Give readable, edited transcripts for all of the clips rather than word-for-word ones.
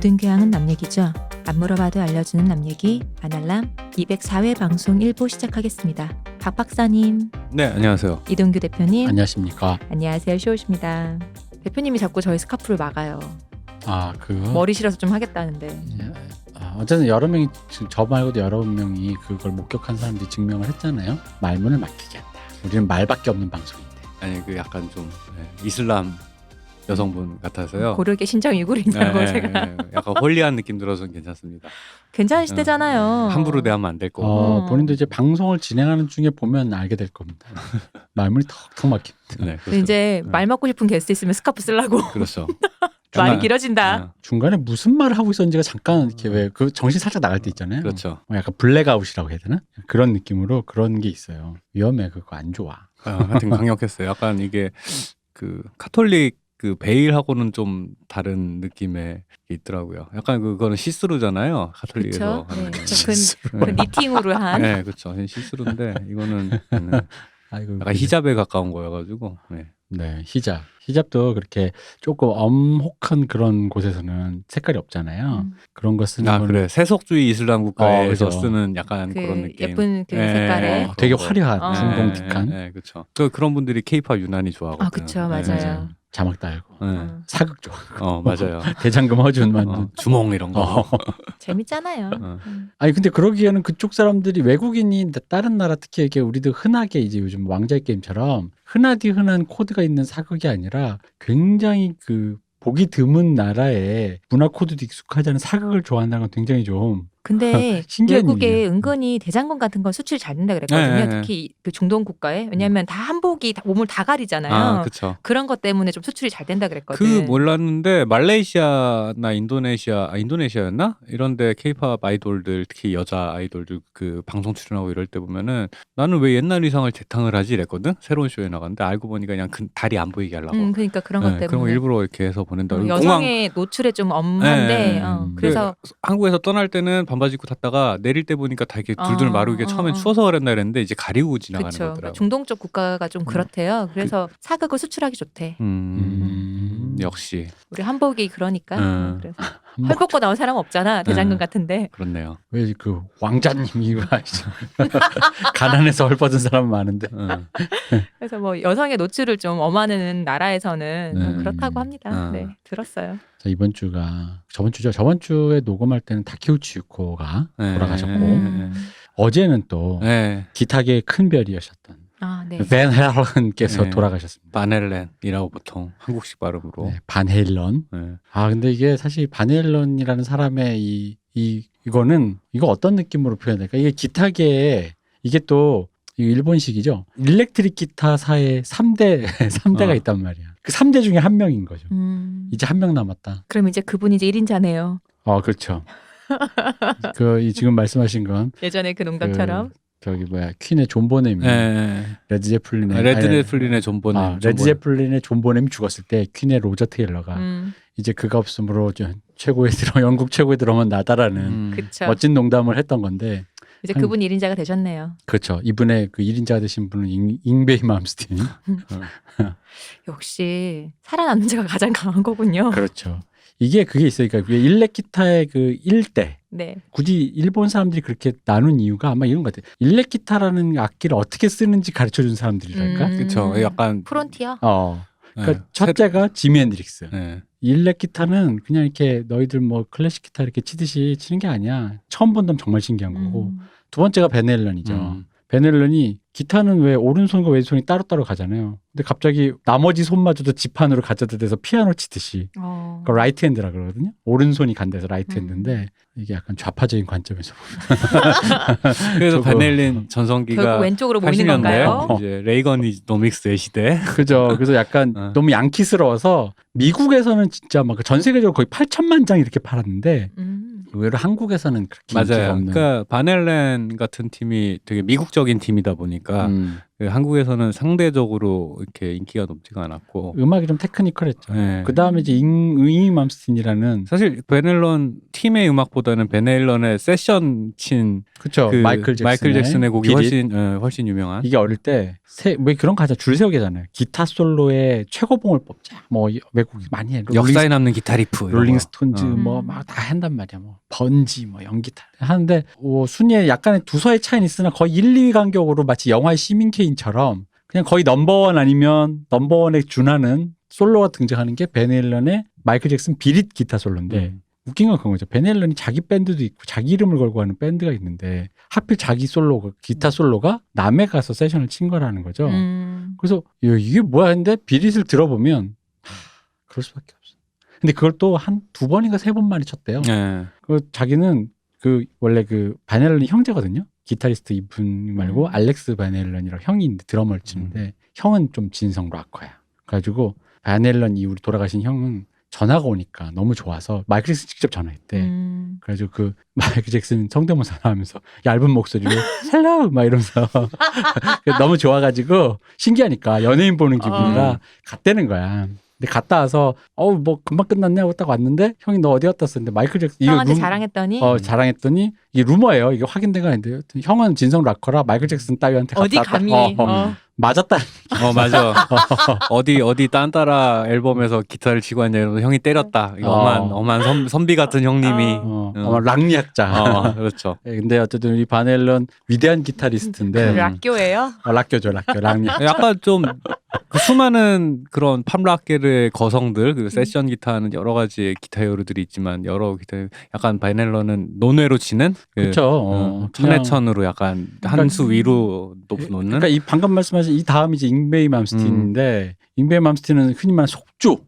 모든 교양은 남 얘기죠. 안 물어봐도 알려주는 남 얘기 아날람 204회 방송 1부 시작하겠습니다. 박 박사님, 네, 안녕하세요. 이동규 대표님, 안녕하십니까. 안녕하세요. 쇼우십니다. 대표님이 자꾸 저희 스카프를 막아요. 머리 실어서 좀 하겠다는데. 어쨌든 여러 명이 저 말고도 여러 명이 그걸 목격한 사람들이 증명을 했잖아요. 말문을 막히게 한다. 우리는 말밖에 없는 방송인데. 아니 그 약간 좀 이슬람 여성분 같아서요. 고르게 신장 위구르냐고 제가. 약간 홀리한 느낌 들어서 괜찮습니다. 괜찮으시대잖아요. 함부로 대하면 안 될 거고. 본인도 이제 방송을 진행하는 중에 보면 알게 될 겁니다. 말문이 턱턱 막힙니다. 네, 근데 이제 말 맞고 싶은 게스트 있으면 스카프 쓰려고. 그렇죠. 말이 길어진다. 중간에 무슨 말을 하고 있었는지가 잠깐 이렇게 왜 그 정신 살짝 나갈 때 있잖아요. 그렇죠. 약간 블랙아웃이라고 해야 되나? 그런 느낌으로 그런 게 있어요. 위험해. 그거 안 좋아. 하여튼 강력했어요. 약간 이게 그 카톨릭 그 베일하고는 좀 다른 느낌의 게 있더라고요. 약간 그거는 시스루잖아요. 카톨릭에서. 그렇죠. 네. 그 니팅으로 한. 네, 그렇죠. 시스루인데 이거는 아이고, 약간 히잡에 가까운 거여가지고. 네, 히잡도 그렇게 조금 엄혹한 그런 곳에서는 색깔이 없잖아요. 그런 거 쓰는 거는 그래. 세속주의 이슬람 국가에서 그죠. 쓰는 약간 그런 느낌. 예쁜 그 색깔에. 되게 화려한 중동틱한. 네, 그렇죠. 그런 분들이 케이팝 유난히 좋아하거든요. 그렇죠, 맞아요. 자막 달고 네. 사극 좋아하고. 맞아요. 대장금 허준 만든 주몽 이런 거. 재밌잖아요. 아니 근데 그러기에는 그쪽 사람들이 외국인이 다른 나라 특히 이게 우리도 흔하게 이제 요즘 왕자의 게임처럼 흔한 코드가 있는 사극이 아니라 굉장히 그 보기 드문 나라의 문화 코드도 익숙하지 않은 사극을 좋아한다는 건 굉장히 좀 근데 신기한 외국에 일이에요. 은근히 대장금 같은 건 수출이 잘 된다 그랬거든요. 네. 특히 그 중동 국가에. 왜냐하면 다 한복이 몸을 다 가리잖아요. 그렇죠. 그런 것 때문에 좀 수출이 잘 된다 그랬거든. 그 몰랐는데 말레이시아나 인도네시아였나? 이런데 케이팝 아이돌들 특히 여자 아이돌들 그 방송 출연하고 이럴 때 보면은 나는 왜 옛날 의상을 재탕을 하지 이랬거든. 새로운 쇼에 나갔는데 알고 보니까 그냥 다리 안 보이게 하려고. 그러니까 그런 것 때문에. 그런 거 일부러 이렇게 해서 보낸다. 여성의 노출에 좀 엄한데 그래서 한국에서 떠날 때는 반바지 입고 탔다가 내릴 때 보니까 다 이렇게 둘둘 마르게 처음엔 추워서 그랬나 그랬는데 이제 가리고 지나가는 그쵸. 거더라고. 그러니까 중동 쪽 국가가 좀 그렇대요. 그래서 사극을 수출하기 좋대. 역시 우리 한복이 그러니까. 그래서 헐 벗고 나온 사람 없잖아. 대장금 같은데. 그렇네요. 왜 그 왕자님이 가난해서 헐벗은 사람 많은데. 그래서 뭐 여성의 노출을 좀 엄하는 나라에서는 그렇다고 합니다. 네, 들었어요. 자, 저번 주에 녹음할 때는 다키우치 유코가 돌아가셨고 어제는 또 기타계의 큰 별이셨던 네. 밴 헬런께서 돌아가셨습니다. 바넬렌이라고 보통 한국식 발음으로. 반 헬런. 근데 이게 사실 반 헬런이라는 사람의 이거 어떤 느낌으로 표현할까? 이게 기타계에 이게 또 일본식이죠. 일렉트릭 기타사의 3대가 있단 말이야. 그 3대 중에 한 명인 거죠. 이제 한 명 남았다. 그럼 이제 그분이 이제 1인자네요. 그렇죠. 지금 말씀하신 건 예전에 그 농담처럼. 퀸의 존 보넴이 레드 제플린의 존 보넴. 레드 제플린의 존 보넴이 죽었을 때 퀸의 로저 테일러가 이제 그가 없으므로 영국 최고의 드러머는 나다라는 멋진 농담을 했던 건데 이제 그분 1인자가 되셨네요. 그렇죠. 이분의 그 1인자가 되신 분은 잉베이 맘스틴. 역시 살아남는 자가 가장 강한 거군요. 그렇죠. 그게 있어요. 그러니까 일렉 기타의 그 1대. 굳이 일본 사람들이 그렇게 나눈 이유가 아마 이런 것 같아요. 일렉 기타라는 악기를 어떻게 쓰는지 가르쳐 준 사람들이랄까? 그렇죠. 약간 프론티어. 그러니까 첫째가 지미 앤드릭스. 일렉 기타는 그냥 이렇게 너희들 뭐 클래식 기타 이렇게 치듯이 치는 게 아니야. 처음 본다면 정말 신기한 거고. 두 번째가 벤 앨런이죠. 벤 앨런이 기타는 왜 오른손과 왼손이 따로따로 가잖아요. 근데 갑자기 나머지 손마저도 지판으로 가져다 대서 피아노 치듯이. 그러니까 라이트 핸드라 그러거든요. 오른손이 간대서 라이트 핸드인데 이게 약간 좌파적인 관점에서 보면. 그래서 벤 앨런 전성기가 결국 왼쪽으로 보이는 건가요? 이제 레이건이노믹스의 시대. 그죠. 그래서 약간 너무 양키스러워서 미국에서는 진짜 막 전 세계적으로 거의 8천만 장 이렇게 팔았는데 의외로 한국에서는 그렇게 인기가 맞아요. 없는. 그러니까 반 앨런 같은 팀이 되게 미국적인 팀이다 보니까 한국에서는 상대적으로 이렇게 인기가 높지가 않았고 음악이 좀 테크니컬했죠. 네. 그 다음에 이제 잉이 맘스틴이라는 사실 벤 앨런 팀의 음악보다는 벤 앨런의 세션 친 그쵸 그 마이클 잭슨의 곡이 비릿. 훨씬 유명한. 이게 어릴 때 왜 그런 거 하자 줄 세우게잖아요. 기타 솔로의 최고봉을 뽑자. 뭐 외국 많이 해. 역사에 남는 기타 리프 이런 거. 롤링스톤즈 어. 뭐 막 다 한단 말이야. 뭐 번지 뭐 연기타 하는데 순위에 약간의 두서의 차이는 있으나 거의 1, 2위 간격으로 마치 영화의 시민 케인처럼 그냥 거의 넘버원 아니면 넘버원에 준하는 솔로가 등장하는 게 벤 앨런의 마이클 잭슨 비릿 기타 솔로인데 웃긴 건 그런 거죠. 벤 앨런이 자기 밴드도 있고 자기 이름을 걸고 하는 밴드가 있는데 하필 자기 솔로 기타 솔로가 남해 가서 세션을 친 거라는 거죠. 그래서 야, 이게 뭐야 했는데 비릿을 들어보면 그럴 수밖에 없어. 근데 그걸 또 한 2번인가 3번 만에 쳤대요. 네. 그 자기는 그 원래 그 반 앨런이 형제거든요. 기타리스트 이분 말고 알렉스 반 앨런이라고 형이 있는데 드러머를 치는데 형은 좀 진성 락커야. 그래가지고 반 앨런 이후로 돌아가신 형은 전화가 오니까 너무 좋아서 마이클 잭슨 직접 전화했대. 그래가지고 그 마이클 잭슨 성대모사 하면서 얇은 목소리로 헬로 막 이러면서 너무 좋아가지고 신기하니까 연예인 보는 기분이라 갔다는 거야. 근데 갔다 와서 뭐 금방 끝났네 하고 딱 왔는데 형이 너 어디 갔다 왔었는데 마이클 잭슨 형한테 자랑했더니 자랑했더니 이게 루머예요. 이게 확인된 건 아닌데요. 형은 진성 락커라 마이클 잭슨 따위한테 어디 갔다 감히 맞았다. 맞아. 어디 딴따라 앨범에서 기타를 치고 왔냐 이러면서 형이 때렸다. 이거 엄한 선비 같은 형님이. 락리학자. 그렇죠. 근데 어쨌든 이 반 앨런 위대한 기타리스트인데. 락교예요? 락교죠, 락교. 약간 좀 그 수많은 그런 팝락계의 거성들, 그 세션 기타는 여러 가지 기타 요리들이 있지만 여러 기타 약간 반 앨런은 논외로 치는 그렇죠. 천해천으로 약간 한 수 위로 놓는. 그러니까 이 방금 말씀하신 이 다음이 이제 잉베이 맘스틴인데 잉베이 맘스틴은 흔히 말하는 속주.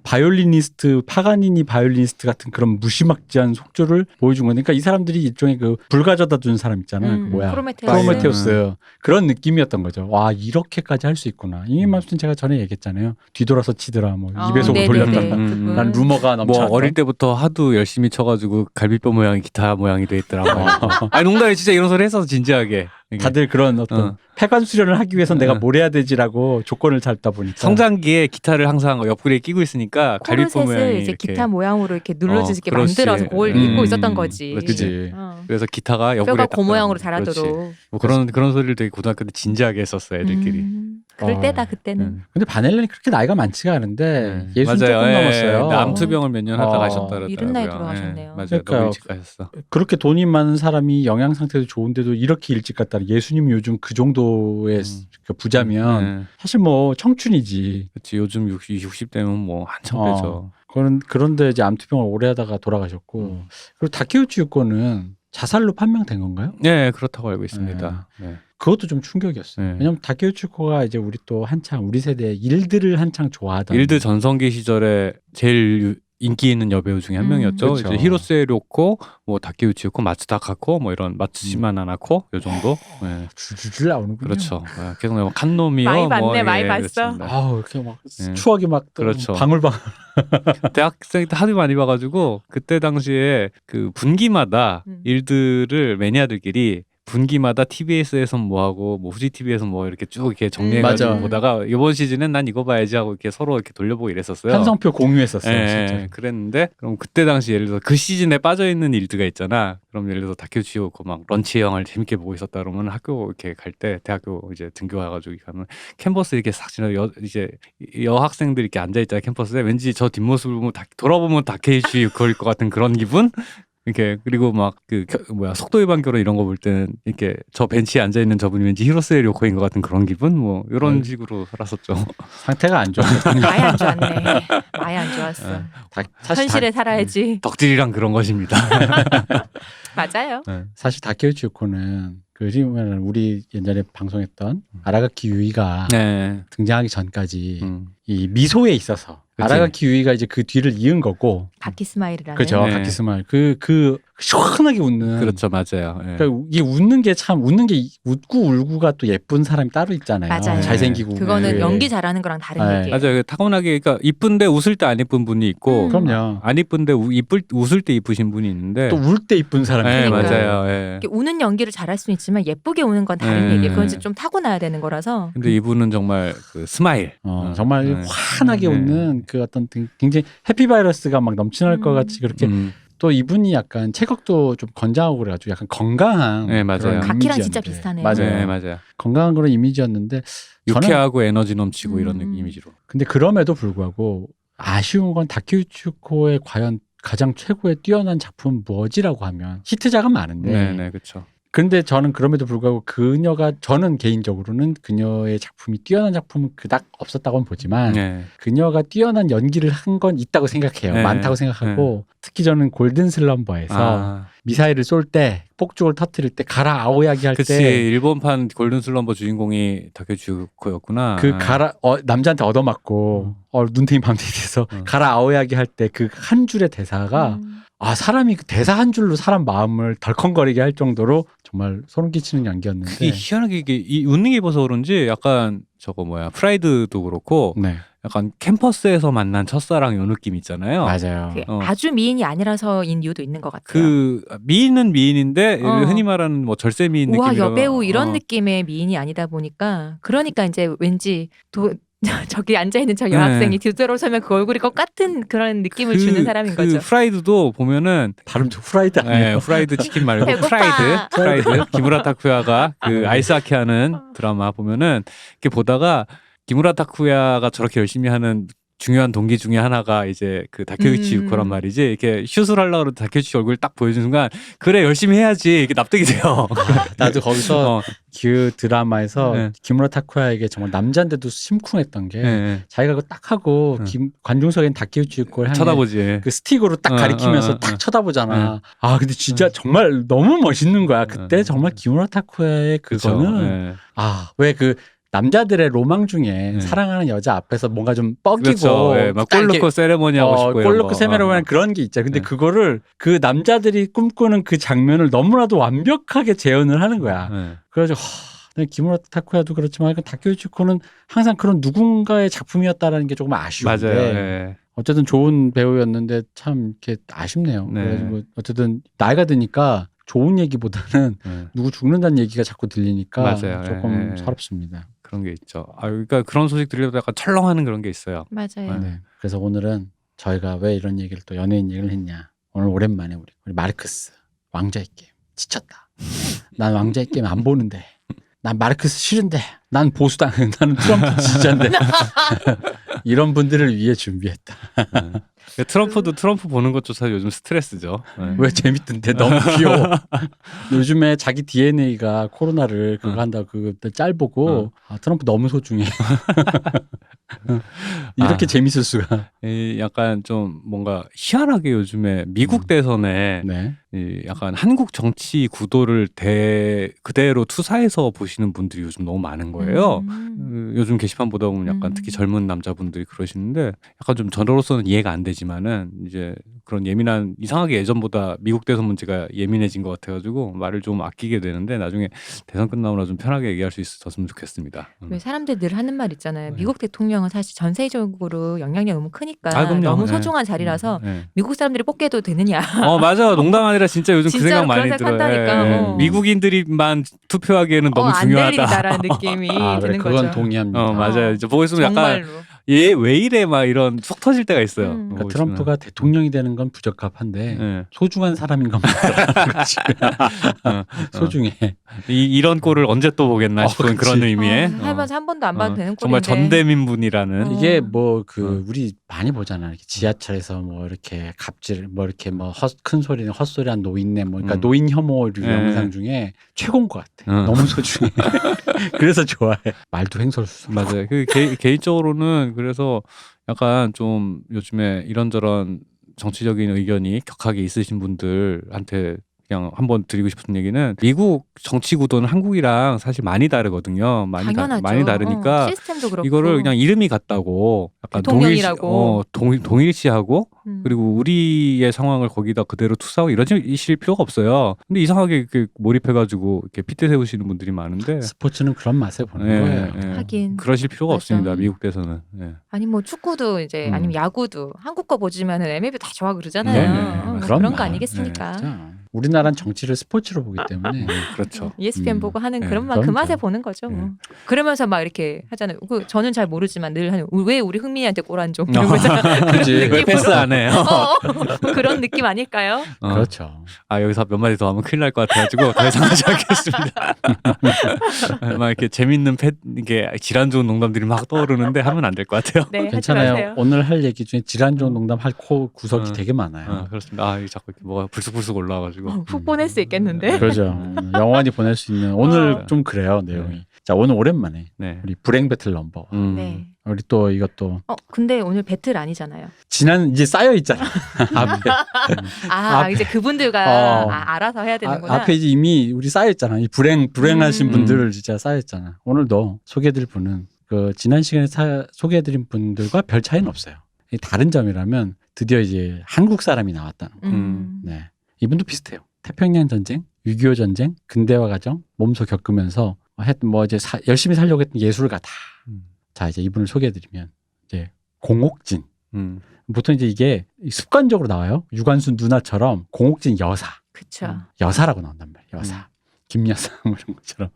바이올리니스트 파가니니 바이올리니스트 같은 그런 무시막지한 속주를 보여준 거니까 이 사람들이 일종의 그 불가져다 준 사람 있잖아요. 그 뭐야 프로메테우스 그런 느낌이었던 거죠. 와 이렇게까지 할 수 있구나. 잉베이 맘스틴 제가 전에 얘기했잖아요. 뒤돌아서 치더라 뭐 입에속으로 돌렸다. 난 루머가 넘쳐. 뭐 어릴 때부터 하도 열심히 쳐가지고 갈비뼈 모양이 기타 모양이 돼 있더라고요. 아니 농담에 진짜 이런 소리 했어서 진지하게. 다들 그런 어떤 폐관 수련을 하기 위해서 내가 뭘 해야 되지라고 조건을 잡다 보니까 성장기에 기타를 항상 옆구리에 끼고 있으니까 갈비뼈 모양이 이제 이렇게 기타 모양으로 이렇게 눌러주게 만들어서 그걸 입고 있었던 거지. 그렇지. 그래서 기타가 옆구리에 뼈가 그 모양으로 자라도록. 뭐 그런 소리를 되게 고등학교 때 진지하게 했었어 애들끼리. 그럴 때다 그때는. 근데 반 앨런이 그렇게 나이가 많지가 않은데 60 조금 넘었어요. 암투병을 몇 년 하다 가셨다 그러더라고요. 이른 나이 돌아가셨네요. 맞아요. 그러니까요. 너무 일찍 가셨어. 그렇게 돈이 많은 사람이 영양 상태도 좋은데도 이렇게 일찍 갔다. 예수님이 요즘 그 정도의 부자면 사실 뭐 청춘이지. 그렇지. 요즘 60대면 뭐 한참 되죠. 그런데 이제 암투병을 오래 하다가 돌아가셨고 그리고 다케우치 유코는 자살로 판명된 건가요? 네, 그렇다고 알고 있습니다. 네. 그것도 좀 충격이었어요. 왜냐면 다케우치 유코가 이제 우리 또 한창 우리 세대의 일들을 한창 좋아하던 일드 전성기 시절에 제일 인기 있는 여배우 중에 한 명이었죠. 그렇죠. 이제 히로세 료코, 뭐 다케우치 유코, 마츠다 카코, 뭐 이런 마츠시마 나나코 요 정도. 네. 줄줄 나오는군요. 그렇죠. 계속 뭐 칸노미요. 많이 봤네, 많이 봤어. 그렇습니다. 아우 이렇게 막 추억이 막 그렇죠. 방울방울. 대학생 때 하도 많이 봐가지고 그때 당시에 그 분기마다 일들을 매니아들끼리 분기마다 TBS에선 뭐하고 뭐 후지 TV에선 뭐 이렇게 쭉 이렇게 정리해가지고 맞아. 보다가 이번 시즌엔 난 이거 봐야지 하고 이렇게 서로 이렇게 돌려보고 이랬었어요. 한성표 공유했었어요. 예, 진짜. 그랬는데 그럼 그때 당시 예를 들어서 그 시즌에 빠져 있는 일드가 있잖아. 그럼 예를 들어서 다케우치 유코 막 런치 영화를 재밌게 보고 있었다 그러면 학교 이렇게 갈 때 대학교 이제 등교해가지고 가면 캠퍼스 이렇게 싹 지나 이제 여학생들 이렇게 앉아 있잖아 캠퍼스에 왠지 저 뒷모습을 보면 돌아보면 다케우치 유코일 것 같은 그런 기분. 이렇게 그리고 막 속도 위반 결혼 이런 거 볼 때는 이렇게 저 벤치에 앉아 있는 저분이 왠지 히로세 료코인 것 같은 그런 기분 뭐 이런 식으로 살았었죠. 상태가 안 좋았어. 많이 안 좋았네. 많이 안 좋았어. 현실에 살아야지. 덕질이란 그런 것입니다. 맞아요. 사실 다케우치 유코는 우리 옛날에 방송했던 아라가키 유이가 등장하기 전까지 이 미소에 있어서 그치. 아라가키 유이가 이제 그 뒤를 이은 거고 가키 스마일이라는. 그렇죠. 가키 스마일. 그 시원하게 웃는. 그렇죠, 맞아요. 예. 그러니까 이게 웃는 게 참 웃고 울고가 또 예쁜 사람이 따로 있잖아요. 맞아요. 잘생기고. 그거는 네. 연기 잘하는 거랑 다른 네. 얘기예요. 맞아요. 타고나게 그러니까 이쁜데 웃을 때 안 이쁜 분이 있고, 그럼요. 안 이쁜데 웃을 때 이쁘신 분이 있는데. 또 울 때 이쁜 사람이. 네, 그러니까. 맞아요. 예. 이렇게 우는 연기를 잘할 수는 있지만 예쁘게 우는 건 다른 얘기예요. 그건 네. 좀 타고나야 되는 거라서. 근데 이분은 정말 그 스마일. 정말 네. 환하게 네. 웃는 그 어떤 굉장히 해피바이러스가 막 넘쳐날 것 같이 그렇게 또 이분이 약간 체격도 좀 건장하고 그래가지고 약간 건강한 네, 맞아요. 그런 가키랑 진짜 이미지였는데. 비슷하네요. 맞아요. 네, 맞아요. 건강한 그런 이미지였는데 저는 유쾌하고 에너지 넘치고 이런 음. 이미지로. 근데 그럼에도 불구하고 아쉬운 건 다케우치코의 과연 가장 최고의 뛰어난 작품은 뭐지라고 하면 히트작은 많은데 네, 네, 그렇죠. 근데 저는 그럼에도 불구하고 저는 개인적으로는 그녀의 작품이 뛰어난 작품은 그닥 없었다고는 보지만 네. 그녀가 뛰어난 연기를 한 건 있다고 생각해요. 네. 많다고 생각하고 특히 저는 골든 슬럼버에서 미사일을 쏠 때 폭죽을 터뜨릴 때 가라 아오야기 할 그치. 때 일본판 골든 슬럼버 주인공이 다케우치코였구나. 남자한테 얻어맞고 눈탱이 밤탱이 돼서 가라 아오야기 할 때 그 한 줄의 대사가 사람이 그 대사 한 줄로 사람 마음을 덜컹거리게 할 정도로 정말 소름 끼치는 연기였는데 그게 희한하게 웃는 게 입어서 그런지 약간 프라이드도 그렇고 네. 약간 캠퍼스에서 만난 첫사랑 요 느낌 있잖아요. 맞아요. 그게 아주 미인이 아니라서인 이유도 있는 것 같아요. 그 미인은 미인인데 흔히 말하는 뭐 절세 미인 우와 느낌이라 여배우 이런 느낌의 미인이 아니다 보니까 그러니까 이제 왠지 저기 앉아있는 저 여학생이 뒤돌아서면 그 얼굴이 것 같은 그런 느낌을 주는 사람인 거죠. 프라이드도 보면은 발음도 후라이드 아니에요? 네, 프라이드 치킨 말고 배고파. 프라이드 기무라 타쿠야가 그 아이스하키 하는 드라마 보면은 이렇게 보다가 기무라 타쿠야가 저렇게 열심히 하는 중요한 동기 중에 하나가 이제 그 다케우치 유코란 말이지. 이렇게 슛을 하려고 그러도 다케우치 얼굴 딱 보여준 순간 그래 열심히 해야지 이렇게 납득이 돼요. 나도 거기서 그 드라마에서 네. 기무라 타쿠야에게 정말 남자인데도 심쿵했던 게 네. 자기가 그거 딱 하고 관중석엔 다케우치 유코를 향해 쳐다보지. 그 스틱으로 딱 가리키면서 딱 쳐다보잖아. 근데 진짜 정말 너무 멋있는 거야. 그때 정말 기무라 타쿠야의 그거는 왜 그 남자들의 로망 중에 사랑하는 여자 앞에서 뭔가 좀 뻐기고 그렇죠. 막 골놓고 세레모니 하고 싶고 골놓고 세레모니 그런 게 있잖아요. 근데 그거를 그 남자들이 꿈꾸는 그 장면을 너무나도 완벽하게 재현을 하는 거야. 그래가지고 기무라 타쿠야도 그렇지만 다케우치코는 항상 그런 누군가의 작품이었다라는 게 조금 아쉬운데 맞아요. 어쨌든 좋은 배우였는데 참 이렇게 아쉽네요. 그래가지고 어쨌든 나이가 드니까 좋은 얘기보다는 누구 죽는다는 얘기가 자꾸 들리니까 맞아요. 조금 서럽습니다. 그런 게 있죠. 그러니까 그런 소식 들려도 약간 철렁하는 그런 게 있어요. 맞아요. 네. 그래서 오늘은 저희가 왜 이런 얘기를 또 연예인 얘기를 했냐. 오늘 오랜만에 우리 마르크스 왕자의 게임 지쳤다. 난 왕자의 게임 안 보는데. 난 마르크스 싫은데. 난 보수당. 나는 트럼프 지지자인데. 이런 분들을 위해 준비했다. 트럼프 보는 것조차 요즘 스트레스죠. 왜 재밌던데 너무 귀여워. 요즘에 자기 DNA가 코로나를 그거 한다고 그거 짤 보고 트럼프 너무 소중해. 이렇게 재밌을 수가. 약간 좀 뭔가 희한하게 요즘에 미국 대선에 약간 한국 정치 구도를 그대로 투사해서 보시는 분들이 요즘 너무 많은 거예요. 요즘 게시판 보다 보면 약간 특히 젊은 남자분들이 그러시는데 약간 좀 저로서는 이해가 안 되지만은 이제 그런 이상하게 예전보다 미국 대선 문제가 예민해진 것 같아가지고 말을 좀 아끼게 되는데 나중에 대선 끝나고 좀 편하게 얘기할 수 있었으면 좋겠습니다. 왜 사람들 늘 하는 말 있잖아요. 미국 대통령은 사실 전 세계적으로 영향력이 너무 크니까 그럼요. 너무 소중한 자리라서 미국 사람들이 뽑게도 되느냐. 맞아. 농담 아니라 진짜 요즘 그 생각 많이 들어요. 미국인들이만 투표하기에는 너무 중요하다. 안 될 일이다라는 느낌이 그래, 드는 그건 거죠. 동의합니다. 맞아요. 이제 보고 있으면 정말로. 약간 얘 왜 이래 막 이런 속 터질 때가 있어요. 그러니까 트럼프가 대통령이 되는 건 부적합한데 소중한 사람인 것만 소중해. 이런 꼴을 언제 또 보겠나 싶은 그런 의미에 살면서 한 번도 안 봐도 되는 꼴인데 정말 전대민분이라는 이게 뭐 우리 많이 보잖아. 이렇게 지하철에서 뭐 이렇게 갑질 뭐 이렇게 뭐 큰 소리는 헛소리한 노인네 뭐 그러니까 노인 혐오류 영상 중에 최고인 것 같아. 너무 소중해. 그래서 좋아해. 말도 횡설수설. 맞아요. 개인적으로는 그래서 약간 좀 요즘에 이런저런 정치적인 의견이 격하게 있으신 분들한테 그냥 한번 드리고 싶은 얘기는 미국 정치 구도는 한국이랑 사실 많이 다르거든요. 당연하죠. 많이 다르니까 시스템도 그렇고. 이거를 그냥 이름이 같다고 약간 대통령이라고. 동일시하고 그리고 우리의 상황을 거기다 그대로 투사하고 이러실 필요가 없어요. 근데 이상하게 이렇게 몰입해가지고 이렇게 핏대 세우시는 분들이 많은데 스포츠는 그런 맛에 보는 예, 거예요. 예. 하긴. 그러실 필요가 맞아. 없습니다. 미국에서는. 예. 아니 뭐 축구도 이제 아니면 야구도 한국 거 보지면은 MLB 다 좋아 그러잖아요. 네, 뭐 그럼요. 그런 거 아니겠습니까? 진짜. 우리나라는 정치를 스포츠로 보기 때문에 그렇죠. ESPN 보고 하는 네, 그런 그 그럼요. 맛에 보는 거죠. 뭐. 네. 그러면서 막 이렇게 하잖아요. 저는 잘 모르지만 늘 하는 왜 우리 흥민이한테 골 안 줘? 이런 거잖아. 그치. 그런 왜 느낌으로. 패스 안 해요? 그런 느낌 아닐까요? 그렇죠. 아 여기서 몇 마디 더 하면 큰일 날 것 같아가지고 더 이상 하지 않겠습니다. 막 이렇게 재밌는 이게 질환 좋은 농담들이 막 떠오르는데 하면 안 될 것 같아요. 네, 하지 괜찮아요. 마세요. 오늘 할 얘기 중에 질환 좋은 농담 할 구석이 되게 많아요. 그렇습니다. 아 이게 자꾸 이렇게 뭐가 불쑥불쑥 올라와가지고. 훅 보낼 수 있겠는데. 그러죠. 영원히 보낼 수 있는 오늘 좀 그래요 내용이. 자 오늘 오랜만에 네. 우리 불행 배틀 넘버. 네. 우리 또 이것도 근데 오늘 배틀 아니잖아요. 지난 이제 쌓여 있잖아. 앞에 앞에. 이제 그분들과 어. 알아서 해야 되는구나. 앞에 이제 이미 우리 쌓여 있잖아. 이 불행하신 음. 분들 진짜 쌓여 있잖아. 오늘도 소개해드릴 분은 그 지난 시간에 소개해드린 분들과 별 차이는 없어요. 이 다른 점이라면 드디어 이제 한국 사람이 나왔다는 거. 네, 이분도 비슷해요. 태평양 전쟁, 6.25 전쟁, 근대화 과정 몸소 겪으면서 이제 열심히 살려고 했던 예술가다. 자 이제 이분을 소개해드리면 이제 공옥진. 보통 이제 이게 습관적으로 나와요. 유관순 누나처럼 공옥진 여사. 그쵸. 여사라고 나온단 말이에요. 여사. 김여사 뭐 이런 것처럼.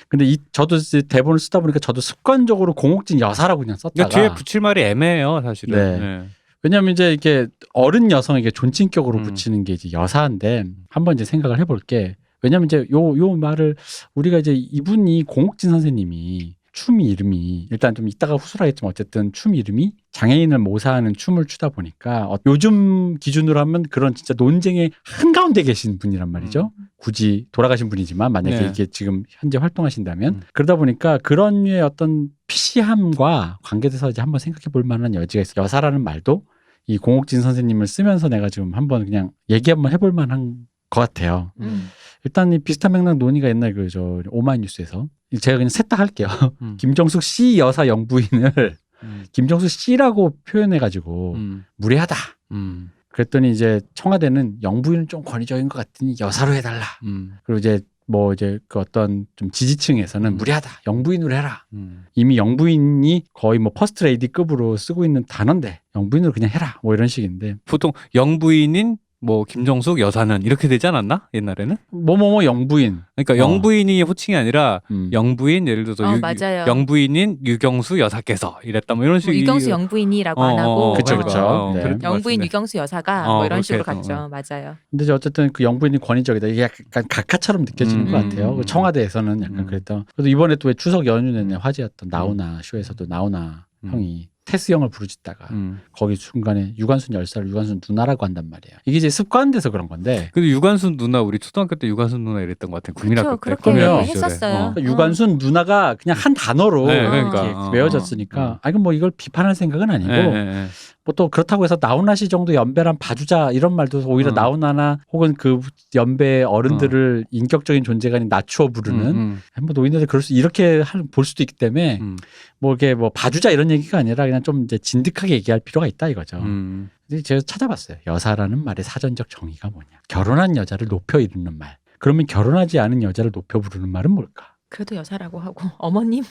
근데 저도 이제 대본을 쓰다 보니까 저도 습관적으로 공옥진 여사라고 그냥 썼다가 그러니까 뒤에 붙일 말이 애매해요, 사실은. 네. 네. 왜냐하면 이제 이게 어른 여성에게 존칭격으로 음. 붙이는 게 이제 여사인데 한번 이제 생각을 해볼게. 왜냐하면 이제 요 말을 우리가 이제 이분이 공옥진 선생님이 춤 이름이 일단 좀 이따가 후술하겠지만 어쨌든 춤 이름이 장애인을 모사하는 춤을 추다 보니까 요즘 기준으로 하면 그런 진짜 논쟁의 한가운데 계신 분이란 말이죠. 굳이 돌아가신 분이지만 만약에 네. 이게 지금 현재 활동하신다면 그러다 보니까 그런 류의 어떤 피시함과 관계돼서 이제 한번 생각해 볼 만한 여지가 있어요. 여사라는 말도 이 공옥진 선생님을 쓰면서 내가 지금 한번 그냥 얘기 한번 해볼 만한 것 같아요. 일단 이 비슷한 맥락 논의가 옛날 저 오마이뉴스에서 제가 그냥 셋 다 할게요. 김정숙 씨 여사 영부인을 김정숙 씨라고 표현해가지고 무례하다. 그랬더니 이제 청와대는 영부인은 좀 권위적인 것 같으니 여사로 해달라. 그리고 이제 그 어떤 좀 지지층에서는 무례하다. 영부인으로 해라. 이미 영부인이 거의 퍼스트 레이디급으로 쓰고 있는 단어인데 영부인으로 그냥 해라. 뭐 이런 식인데 보통 영부인인 김정숙 여사는 이렇게 되지 않았나? 옛날에는? 영부인. 그러니까 영부인이 호칭이 아니라 영부인 예를 들어서 맞아요. 영부인인 유경수 여사께서 이랬다 뭐 이런 식의 유경수 영부인이라고 안 하고 그쵸. 네. 그랬던 것 영부인 같은데. 유경수 여사가 뭐 이런 그렇게 식으로 했던 갔죠. 맞아요. 근데 이제 어쨌든 그 영부인이 권위적이다. 이게 약간 각하처럼 느껴지는 것 같아요. 청와대에서는 약간 그랬던. 그래도 이번에 또 왜 추석 연휴 내내 화제였던 나오나 쇼에서도 나오나 형이 테스 형을 부르짖다가 거기 중간에 유관순 열사를 유관순 누나라고 한단 말이에요. 이게 이제 습관돼서 그런 건데. 근데 유관순 누나 우리 초등학교 때 유관순 누나 이랬던 것 같아요. 국민학교 때. 그렇게 그럼요. 했었어요. 그러니까 유관순 누나가 그냥 한 단어로 네, 이렇게 그러니까. 외워졌으니까 이건 이걸 비판할 생각은 아니고 네. 또 그렇다고 해서 나훈아 씨 정도 연배란 봐주자 이런 말도 오히려 나훈아나 혹은 그 연배 어른들을 인격적인 존재가 아닌 낮추어 부르는 노인들 이렇게 볼 수도 있기 때문에 이렇게 봐주자 이런 얘기가 아니라 그냥 좀 이제 진득하게 얘기할 필요가 있다 이거죠. 근데 제가 찾아봤어요. 여사라는 말의 사전적 정의가 뭐냐. 결혼한 여자를 높여 이르는 말. 그러면 결혼하지 않은 여자를 높여 부르는 말은 뭘까? 그래도 여사라고 하고 어머님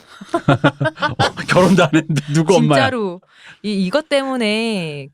결혼도 안 했는데 누구 엄마야? 진짜로 이것 때문에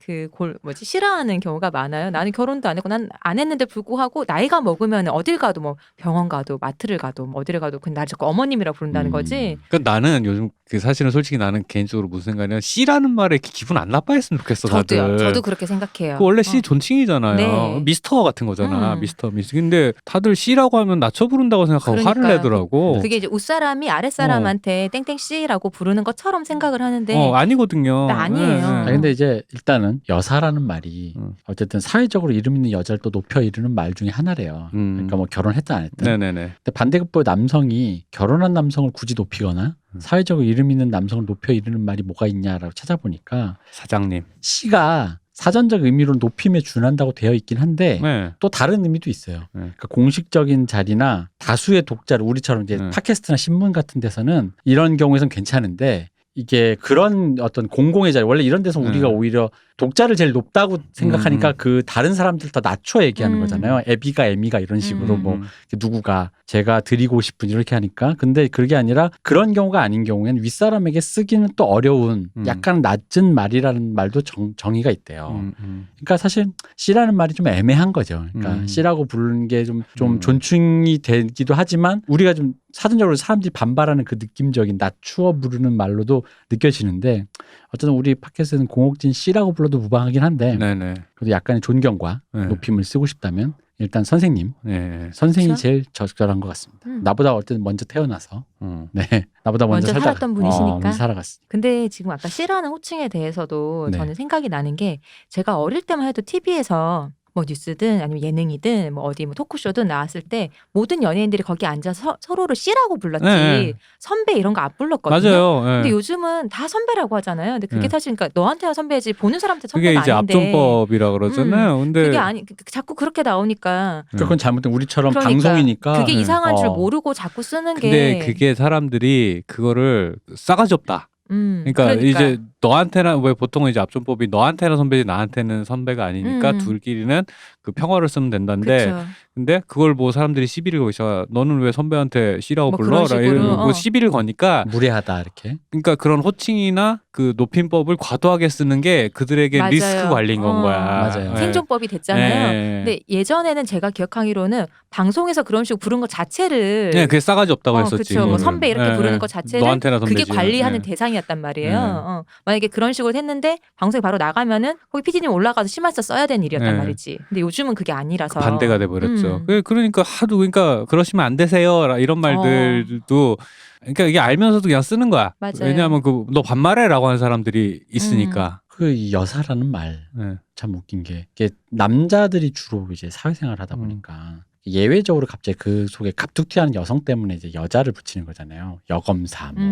싫어하는 경우가 많아요. 나는 결혼도 안 했고 난 안 했는데 불구하고 나이가 먹으면 어딜 가도 병원 가도 마트를 가도 어디를 가도 그냥 나를 자꾸 어머님이라 부른다는 거지. 그러니까 나는 요즘 사실은 솔직히 나는 개인적으로 무슨 생각이냐면 C라는 말에 기분 안 나빠했으면 좋겠어 다들. 저도 그렇게 생각해요. 원래 C 존칭이잖아요. 네. 미스터 같은 거잖아. 미스터 미스. 근데 다들 C라고 하면 낮춰 부른다고 생각하고 화를 내더라고. 그게 이제 윗사람이 아랫사람한테 땡땡 C라고 부르는 것처럼 생각을 하는데 아니거든요. 아니에요. 근데 이제 일단은 여사라는 말이 어쨌든 사회적으로 이름 있는 여자를 또 높여 이르는 말 중에 하나래요. 그러니까 결혼했다 안 했다. 네네네. 근데 반대급부의 남성이 결혼한 남성을 굳이 높이거나 사회적으로 이름 있는 남성을 높여 이르는 말이 뭐가 있냐라고 찾아보니까 사장님. C가 사전적 의미로 높임에 준한다고 되어 있긴 한데 네. 또 다른 의미도 있어요. 네. 그러니까 공식적인 자리나 다수의 독자를 우리처럼 이제 팟캐스트나 신문 같은 데서는 이런 경우에선 괜찮은데 이게 그런 어떤 공공의 자리 원래 이런 데서 우리가 오히려 독자를 제일 높다고 생각하니까 그 다른 사람들 더 낮춰 얘기하는 거잖아요. 애비가 애미가 이런 식으로 뭐 누구가 제가 드리고 싶은 이렇게 하니까 근데 그게 아니라 그런 경우가 아닌 경우에는 윗사람에게 쓰기는 또 어려운 약간 낮은 말이라는 말도 정의가 있대요. 그러니까 사실 씨라는 말이 좀 애매한 거죠. 그러니까 씨라고 부르는 게 좀 존중이 되기도 하지만 우리가 좀 사전적으로 사람들이 반발하는 그 느낌적인 낮추어 부르는 말로도 느껴지는데 어쨌든 우리 팟캐스트는 공옥진 씨라고 불러도 무방하긴 한데 네네. 그래도 약간의 존경과 네. 높임을 쓰고 싶다면 일단 선생님, 네. 선생이 그렇죠? 제일 적절한 것 같습니다. 나보다 어쨌든 먼저 태어나서 네, 나보다 먼저 살았던 분이시니까. 먼저 살아갔으니까. 근데 지금 아까 씨라는 호칭에 대해서도 네. 저는 생각이 나는 게 제가 어릴 때만 해도 TV에서 뭐 뉴스든 아니면 예능이든 뭐 어디 뭐 토크쇼든 나왔을 때 모든 연예인들이 거기 앉아서 서로를 씨라고 불렀지 네. 선배 이런 거 안 불렀거든요. 맞아요. 네. 근데 요즘은 다 선배라고 하잖아요. 근데 그게 네. 사실 그러니까 너한테야 선배지 보는 사람한테 그게 선배가 이제 아닌데. 압존법이라 그러잖아요. 근데 그게 아니 자꾸 그렇게 나오니까 그건 잘못된 우리처럼 그러니까 방송이니까 그게 이상한 줄 어. 모르고 자꾸 쓰는 근데 게 그게 사람들이 그거를 싸가지 없다. 그러니까 그러니까. 이제 너한테나 왜 보통은 이제 압존법이 너한테는 선배지 나한테는 선배가 아니니까 둘끼리는 그 평화를 쓰면 된다는데 그쵸. 근데 그걸 뭐 사람들이 시비를 거기서 너는 왜 선배한테 씨라고 뭐 불러? 그런 이런 식으로, 뭐 시비를 거니까 무례하다 이렇게. 그러니까 그런 호칭이나 그 높임법을 과도하게 쓰는 게 그들에게 맞아요. 리스크 관리인 건 거야. 맞아요. 네. 생존법이 됐잖아요. 네. 근데 예전에는 제가 기억하기로는 방송에서 그런 식으로 부른 것 자체를 네, 그게 싸가지 없다고 했었지. 그렇죠. 뭐 그거는. 선배 이렇게 네, 부르는 네. 것 자체를 너한테나 선배지. 그게 관리하는 네. 대상이었단 말이에요. 네. 만약에 그런 식으로 했는데 방송에 바로 나가면은 거기 PD님 올라가서 심할서 써야 되는 일이었단 네. 말이지. 근데 요즘은 그게 아니라서 반대가 돼버렸죠. 그러니까 하도 그러니까 그러시면 안 되세요 이런 말들도 그러니까 이게 알면서도 그냥 쓰는 거야. 맞아요. 왜냐하면 그 너 반말해라고 하는 사람들이 있으니까. 그 여사라는 말 참 네. 웃긴 게 이게 남자들이 주로 이제 사회생활 하다 보니까 예외적으로 갑자기 그 속에 갑툭 튀어나온 여성 때문에 이제 여자를 붙이는 거잖아요. 여검사, 뭐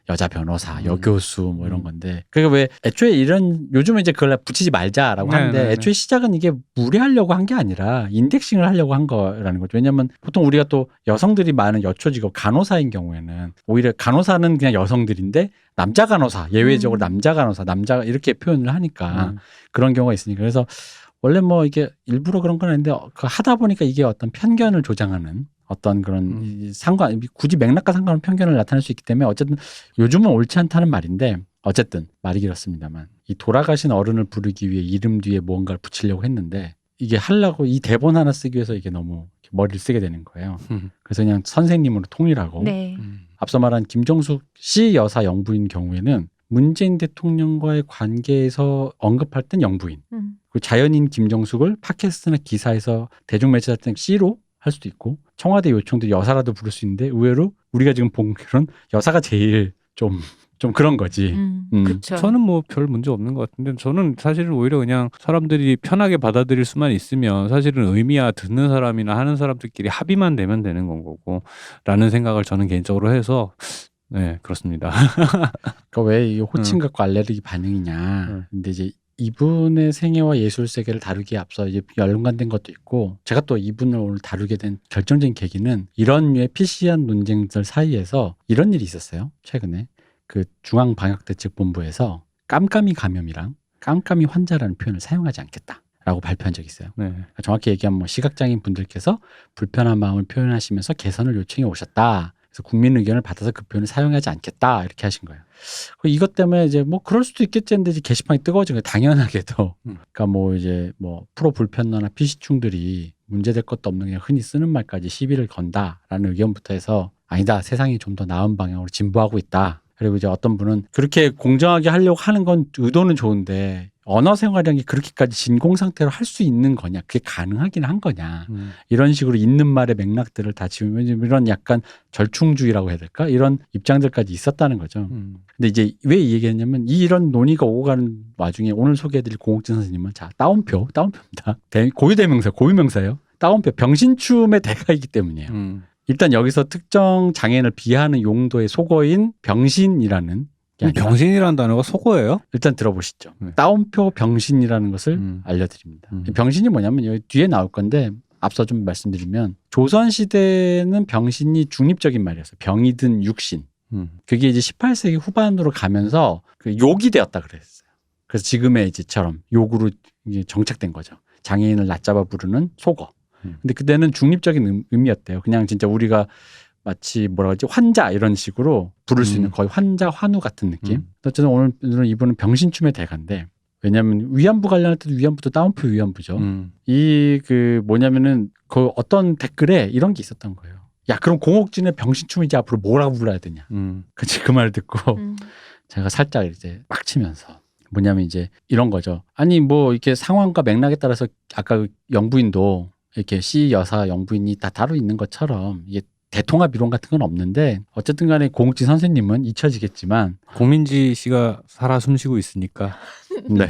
여자 변호사, 여교수 뭐 이런 건데 그러니까 왜 애초에 이런 요즘은 이제 그걸 붙이지 말자라고 하는데 네네네. 애초에 시작은 이게 무례하려고 한 게 아니라 인덱싱을 하려고 한 거라는 거죠. 왜냐하면 보통 우리가 또 여성들이 많은 여초 직업 간호사인 경우에는 오히려 간호사는 그냥 여성들인데 남자 간호사 예외적으로 남자 간호사 남자 이렇게 표현을 하니까 그런 경우가 있으니까 그래서 원래 뭐 이게 일부러 그런 건 아닌데 그 하다 보니까 이게 어떤 편견을 조장하는 어떤 그런 굳이 맥락과 상관없는 편견을 나타낼 수 있기 때문에 어쨌든 요즘은 옳지 않다는 말인데 어쨌든 말이 길었습니다만 이 돌아가신 어른을 부르기 위해 이름 뒤에 무언가를 붙이려고 했는데 이게 하려고 이 대본 하나 쓰기 위해서 이게 너무 머리를 쓰게 되는 거예요. 그래서 그냥 선생님으로 통일하고 네. 앞서 말한 김정숙 씨 여사 영부인 경우에는 문재인 대통령과의 관계에서 언급할 땐 영부인 그 자연인 김정숙을 팟캐스트나 기사에서 대중매체 같은 C로 할 수도 있고 청와대 요청도 여사라도 부를 수 있는데 의외로 우리가 지금 본 그런 여사가 제일 좀 그런 거지. 그렇죠. 저는 뭐 별 문제 없는 것 같은데 저는 사실은 오히려 그냥 사람들이 편하게 받아들일 수만 있으면 사실은 의미야 듣는 사람이나 하는 사람들끼리 합의만 되면 되는 건 거고 라는 생각을 저는 개인적으로 해서 네 그렇습니다. 그러니까 왜 이 호칭 갖고 알레르기 반응이냐. 근데 이제 이분의 생애와 예술 세계를 다루기에 앞서 이제 연관된 것도 있고 제가 또 이분을 오늘 다루게 된 결정적인 계기는 이런 류의 PC한 논쟁들 사이에서 이런 일이 있었어요. 최근에 그 중앙방역대책본부에서 깜깜이 감염이랑 깜깜이 환자라는 표현을 사용하지 않겠다라고 발표한 적이 있어요. 네. 그러니까 정확히 얘기하면 뭐 시각장애인 분들께서 불편한 마음을 표현하시면서 개선을 요청해 오셨다. 그래서 국민 의견을 받아서 그 표현을 사용하지 않겠다 이렇게 하신 거예요. 이것 때문에 이제 뭐 그럴 수도 있겠지 했는데 이제 게시판이 뜨거워진 거예요. 당연하게도. 그러니까 뭐 이제 뭐 프로 불편러나 PC충들이 문제될 것도 없는 그냥 흔히 쓰는 말까지 시비를 건다라는 의견부터 해서 아니다. 세상이 좀 더 나은 방향으로 진보하고 있다. 그리고 이제 어떤 분은 그렇게 공정하게 하려고 하는 건 의도는 좋은데 언어 생활이라는 게 그렇게까지 진공 상태로 할 수 있는 거냐 그게 가능하긴 한 거냐 이런 식으로 있는 말의 맥락들을 다 지우면 이런 약간 절충주의라고 해야 될까 이런 입장들까지 있었다는 거죠. 근데 이제 왜 이 얘기했냐면 이런 논의가 오고 가는 와중에 오늘 소개해드릴 공옥진 선생님은 자 따옴표입니다. 고유명사예요. 따옴표 병신춤의 대가이기 때문이에요. 일단 여기서 특정 장애인을 비하하는 용도의 속어인 병신이라는 게 아니라 병신이라는 단어가 속어예요? 일단 들어보시죠. 네. 따옴표 병신이라는 것을 알려드립니다. 병신이 뭐냐면 여기 뒤에 나올 건데 앞서 좀 말씀드리면 조선시대는 병신이 중립적인 말이었어요. 병이든 육신. 그게 이제 18세기 후반으로 가면서 그 욕이 되었다 그랬어요. 그래서 지금의 이제처럼 욕으로 이게 정착된 거죠. 장애인을 낮잡아 부르는 속어. 근데 그때는 중립적인 의미였대요. 그냥 진짜 우리가 마치 뭐라 그러지 환자 이런 식으로 부를 수 있는 거의 환자 환우 같은 느낌. 어쨌든 오늘 이분은 병신춤의 대가인데 왜냐하면 위안부 관련할 때도 위안부도 따옴표 위안부죠. 이 그 뭐냐면은 그 어떤 댓글에 이런 게 있었던 거예요. 야 그럼 공옥진의 병신춤을 이제 앞으로 뭐라고 불러야 되냐. 그 말 듣고 제가 살짝 이제 빡치면서 뭐냐면 이제 이런 거죠. 아니 뭐 이렇게 상황과 맥락에 따라서 아까 그 영부인도 이렇게 시 여사 영부인이 다 따로 있는 것처럼 이게 대통합 이론 같은 건 없는데 어쨌든 간에 공옥진 선생님은 잊혀지겠지만 고민지 씨가 살아 숨쉬고 있으니까 네.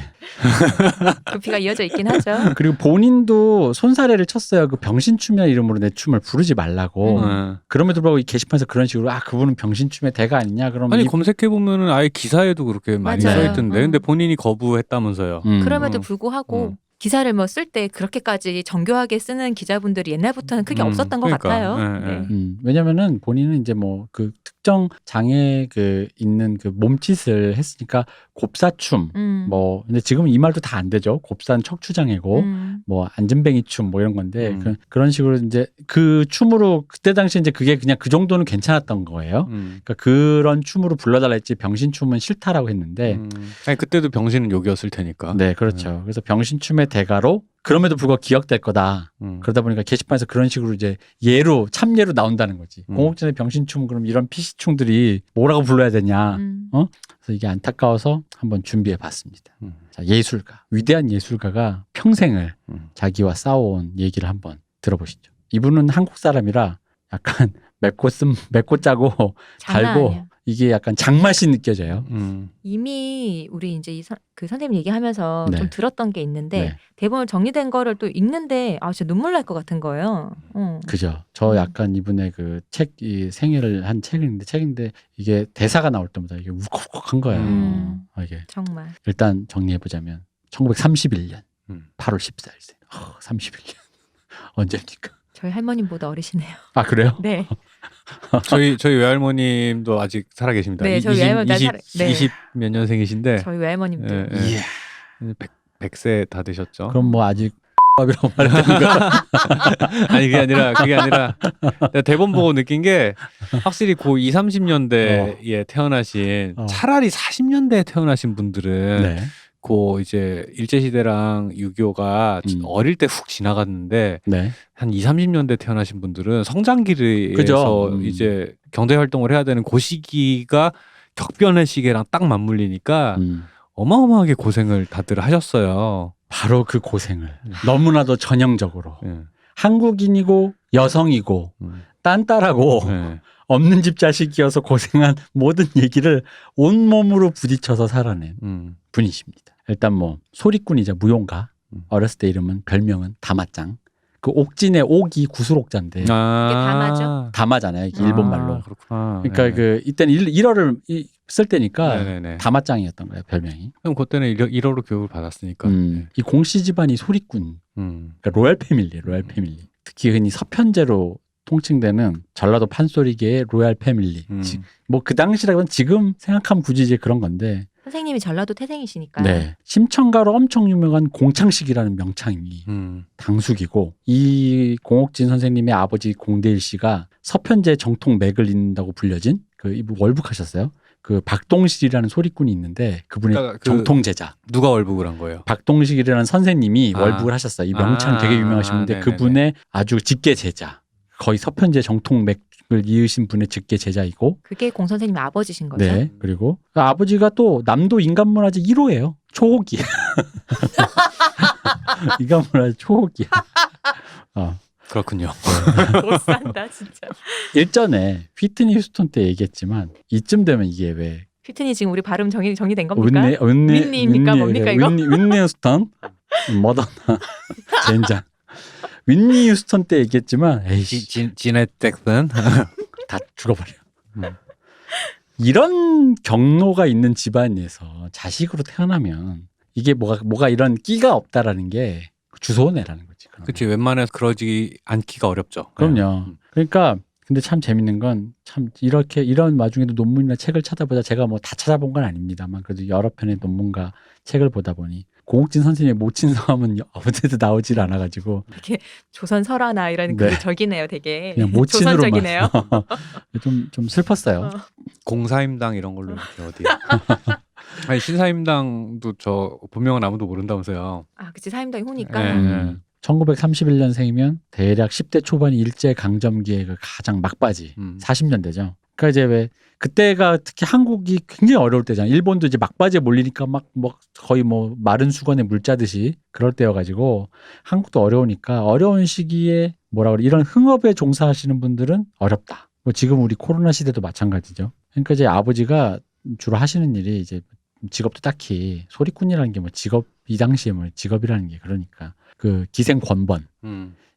두피가 이어져 있긴 하죠. 그리고 본인도 손사래를 쳤어요. 그 병신춤이라는 이름으로 내 춤을 부르지 말라고. 그럼에도 불구하고 이 게시판에서 그런 식으로 아 그분은 병신춤의 대가 아니냐. 그럼 아니 검색해 보면은 아예 기사에도 그렇게 많이 맞아요. 써 있던데 근데 본인이 거부했다면서요. 그럼에도 불구하고 기사를 뭐 쓸 때 그렇게까지 정교하게 쓰는 기자분들이 옛날부터는 크게 없었던 것 그러니까. 같아요. 네. 왜냐면은 본인은 이제 뭐 그 특정 장애 그 있는 그 몸짓을 했으니까 곱사춤 뭐 근데 지금은 이 말도 다 안 되죠. 곱산 척추장애고 뭐 안전뱅이 춤 뭐 이런 건데 그런 식으로 이제 그 춤으로 그때 당시 이제 그게 그냥 그 정도는 괜찮았던 거예요. 그러니까 그런 춤으로 불러달라 했지 병신춤은 싫다라고 했는데 아니 그때도 병신은 욕이었을 테니까. 네 그렇죠. 그래서 병신춤의 대가로 그럼에도 불구하고 기억될 거다. 그러다 보니까 게시판에서 그런 식으로 이제 예로 참예로 나온다는 거지. 공옥진의 병신춤 그럼 이런 피시충들이 뭐라고 불러야 되냐. 그래서 이게 안타까워서 한번 준비해 봤습니다. 자, 예술가, 위대한 예술가가 평생을 자기와 싸워온 얘기를 한번 들어보시죠. 이분은 한국 사람이라 약간 맵고 짜고 장난 달고 아니야. 이게 약간 장맛이 느껴져요. 이미 우리 이제 그 선생님 얘기하면서 네. 좀 들었던 게 있는데 네. 대본을 정리된 거를 또 읽는데 아 진짜 눈물 날 것 같은 거예요. 그죠. 저 약간 이분의 그 책, 이 생애를 한 책인데 이게 대사가 나올 때마다 이게 울컥울컥한 거예요. 이게 정말. 일단 정리해보자면 1931년 8월 14일 31년 언제입니까? 저희 할머님보다 어리시네요. 아 그래요? 네. 저희 외할머님도 아직 살아 계십니다. 네, 저희 외할머니 20 몇 년생이신데 저희 외할머님도. 예, 예. 100세 다 되셨죠. 그럼 뭐 아직 이라고 말해야 되는 거야? 아니 그게 아니라 내가 대본 보고 느낀 게 확실히 고 20, 30년대에 태어나신 차라리 40년대에 태어나신 분들은 네. 고 이제 일제시대랑 6.25가 어릴 때 훅 지나갔는데 네. 한 20, 30년대 태어나신 분들은 성장기에서 그죠. 이제 경제 활동을 해야 되는 그 시기가 격변의 시기랑 딱 맞물리니까 어마어마하게 고생을 다들 하셨어요. 바로 그 고생을 너무나도 전형적으로 한국인이고 여성이고 딴따라고 없는 집 자식이어서 고생한 모든 얘기를 온몸으로 부딪혀서 살아낸 분이십니다. 일단 뭐 소리꾼이자 무용가. 어렸을 때 이름은 별명은 다마짱. 그 옥진의 옥이 구슬옥자인데 이게 다마죠? 다마잖아요. 이게 일본 말로. 그렇구나. 그러니까 그 이때는 일어를 쓸 때니까 네네네. 다마짱이었던 거예요. 별명이. 그럼 그때는 1어로 교육을 받았으니까. 이 공씨 집안이 소리꾼. 그러니까 로얄 패밀리. 특히 흔히 서편제로 통칭되는 전라도 판소리계의 로얄 패밀리. 뭐 그 당시라고는 지금 생각하면 굳이 이제 그런 건데. 선생님이 전라도 태생이시니까. 네. 심청가로 엄청 유명한 공창식이라는 명창이 당숙이고 이 공옥진 선생님의 아버지 공대일 씨가 서편제 정통 맥을 잇는다고 불려진 그 이분 월북하셨어요. 그 박동실이라는 소리꾼이 있는데 그분의 그러니까 그 정통 제자. 누가 월북을 한 거예요? 박동실이라는 선생님이 월북을 하셨어요. 이 명창 되게 유명하신 분인데 네네네. 그분의 아주 직계 제자. 거의 서편제 정통 맥을 이으신 분의 직계 제자이고 그게 공 선생님 아버지신 거죠? 네. 그리고 아버지가 또 남도 인간문화재 1호예요. 초호기. 인간문화재 초호기야. 그렇군요. 못 산다 진짜. 일전에 휘트니 휴스턴 때 얘기했지만 이쯤 되면 이게 왜 휘트니 지금 우리 발음 정리된 겁니까? 윈니 윈니입니까? 뭡니까 이거? 윈니 휴스턴 머더나 젠장. 윈니 휴스턴 때 얘기했지만 에이씨 지넷 잭슨 다 죽어버려. 이런 경로가 있는 집안에서 자식으로 태어나면 이게 뭐가 이런 끼가 없다라는 게 주소내라는 거지. 그러면. 그치 웬만해서 그러지 않기가 어렵죠. 그럼요. 그러니까 근데 참 재밌는 건 참 이렇게 이런 와중에도 논문이나 책을 찾아보자 제가 뭐 다 찾아본 건 아닙니다만 그래도 여러 편의 논문과 책을 보다 보니 공욱진 선생님의 모친 성함은 어디에도 나오질 않아가지고 이렇게 조선 설화나 이런 네. 그 적이네요, 되게. 그냥 모친으로만 조선적이네요. 좀 슬펐어요. 어. 공사임당 이런 걸로 이렇게 어디. 아니 신사임당도 저 본명은 아무도 모른다면서요. 아, 그치 사임당이 호니까. 네. 1931년생이면 대략 10대 초반 일제 강점기의 그 가장 막바지 40년대죠. 그러니까 이제 왜 그때가 특히 한국이 굉장히 어려울 때잖아요. 일본도 이제 막바지에 몰리니까 막 거의 뭐 마른 수건에 물 짜듯이 그럴 때여가지고 한국도 어려우니까 어려운 시기에 뭐라 그래 이런 흥업에 종사하시는 분들은 어렵다. 뭐 지금 우리 코로나 시대도 마찬가지죠. 그러니까 이제 아버지가 주로 하시는 일이 이제 직업도 딱히 소리꾼이라는 게 뭐 직업 이 당시에 뭐 직업이라는 게 그러니까 그 기생 권번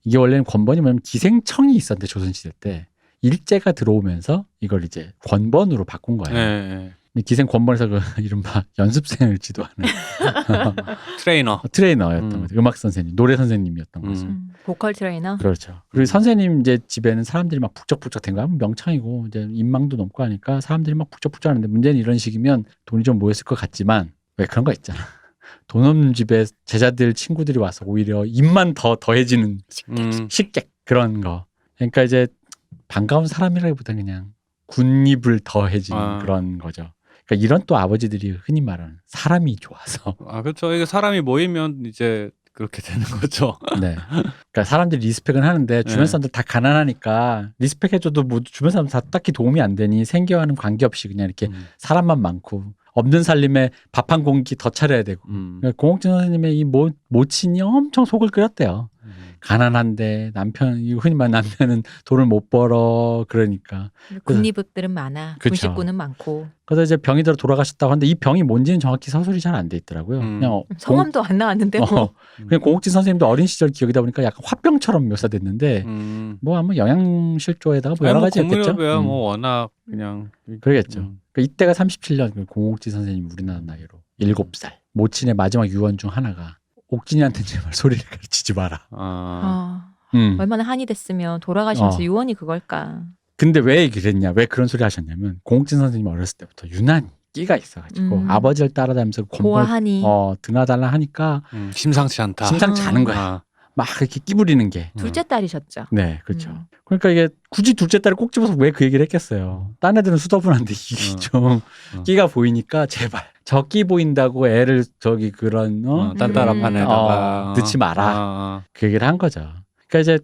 이게 원래는 권번이 뭐냐면 기생청이 있었는데 조선시대 때 일제가 들어오면서 이걸 이제 권번으로 바꾼 거예요. 네. 기생 권번에서 그 이른바 연습생을 지도하는 트레이너였던 거죠. 음악 선생님, 노래 선생님이었던 거죠. 보컬 트레이너. 그렇죠. 그리고 선생님 이제 집에는 사람들이 막 북적북적 된 거야. 명창이고 이제 인망도 높고 하니까 사람들이 막 북적북적 하는데 문제는 이런 식이면 돈이 좀 모였을 것 같지만 왜 그런 거 있잖아. 돈 없는 집에 제자들 친구들이 와서 오히려 입만 더해지는 식객 그런 거. 그러니까 이제 반가운 사람이라기보다 그냥 군입을 더해지는 그런 거죠. 그러니까 이런 또 아버지들이 흔히 말하는 사람이 좋아서. 아 그렇죠. 이게 사람이 모이면 이제 그렇게 되는 거죠. 네. 그러니까 사람들이 리스펙은 하는데 주변 사람들 다 가난하니까 리스펙해줘도 뭐 주변 사람 다 딱히 도움이 안 되니 생계와는 관계없이 그냥 이렇게 사람만 많고 없는 살림에 밥 한 공기 더 차려야 되고. 그러니까 공옥진 선생님의 이 모친이 엄청 속을 끓였대요. 가난한데 흔히 말하는 남편은 돈을 못 벌어 그러니까. 군입들은 많아. 그쵸. 군식군은 많고. 그래서 이제 병이 들어 돌아가셨다고 하는데 이 병이 뭔지는 정확히 서술이 잘 안 돼 있더라고요. 그냥 성함도 안 나왔는데 뭐. 그냥 공옥진 선생님도 어린 시절 기억이다 보니까 약간 화병처럼 묘사됐는데 뭐 아마 영양실조에다가 뭐 여러 가지였겠죠. 공무렵이야 뭐 워낙 그냥 그러겠죠. 그러니까 이때가 37년 공옥진 선생님 우리나라 나이로 7살 모친의 마지막 유언 중 하나가 옥진이한테는 제발 소리를 가르치지 마라. 얼마나 한이 됐으면 돌아가시면서 유언이 그걸까. 근데 왜 그랬냐? 왜 그런 소리 하셨냐면 공옥진 선생님 어렸을 때부터 유난히 끼가 있어가지고 아버지를 따라다니면서 고아하니 드나달라 하니까 심상치 않다. 심상치 않은 거야. 막 이렇게 끼부리는 게. 둘째 딸이셨죠. 네, 그렇죠. 그러니까 이게 굳이 둘째 딸을 꼭 집어서 왜 그 얘기를 했겠어요. 딴 애들은 수더분한데 이게 좀 끼가 보이니까 제발 저 끼 보인다고 애를 저기 그런 딴따라판에다가 넣지 마라. 그 얘기를 한 거죠. 그러니까 이제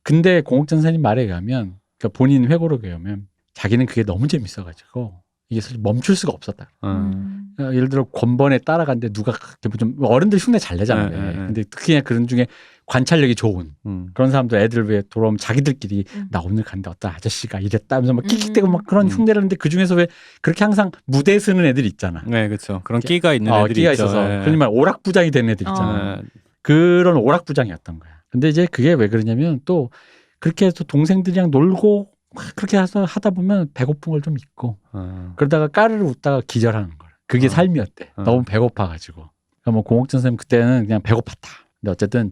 근데 공옥진 선생님 말에 의하면 그러니까 본인 회고록에 의하면 자기는 그게 너무 재밌어가지고 이게 사실 멈출 수가 없었다. 그러니까 예를 들어 권번에 따라갔는데 누가 좀 어른들 흉내 잘 내잖아요. 근데 특히 그런 중에 관찰력이 좋은 그런 사람들 애들 왜 돌아오면 자기들끼리 나 오늘 갔는데 어떤 아저씨가 이랬다 하면서 막 킥킥대고 막 그런 흉내를 하는데 그중에서 왜 그렇게 항상 무대에 서는 애들 있잖아. 네, 그렇죠. 그런 끼가 있는 애들이 끼가 있죠. 있어서 흔히 말 오락부장이 된 애들 있잖아. 그런 오락부장이었던 거야. 근데 이제 그게 왜 그러냐면 또 그렇게 해서 동생들이랑 놀고 막 그렇게 하다 보면 배고픈 걸 좀 잊고 그러다가 까르르 웃다가 기절하는 걸. 그게 삶이었대. 너무 배고파가지고. 그러니까 뭐 공옥진 선생님 그때는 그냥 배고팠다. 근데 어쨌든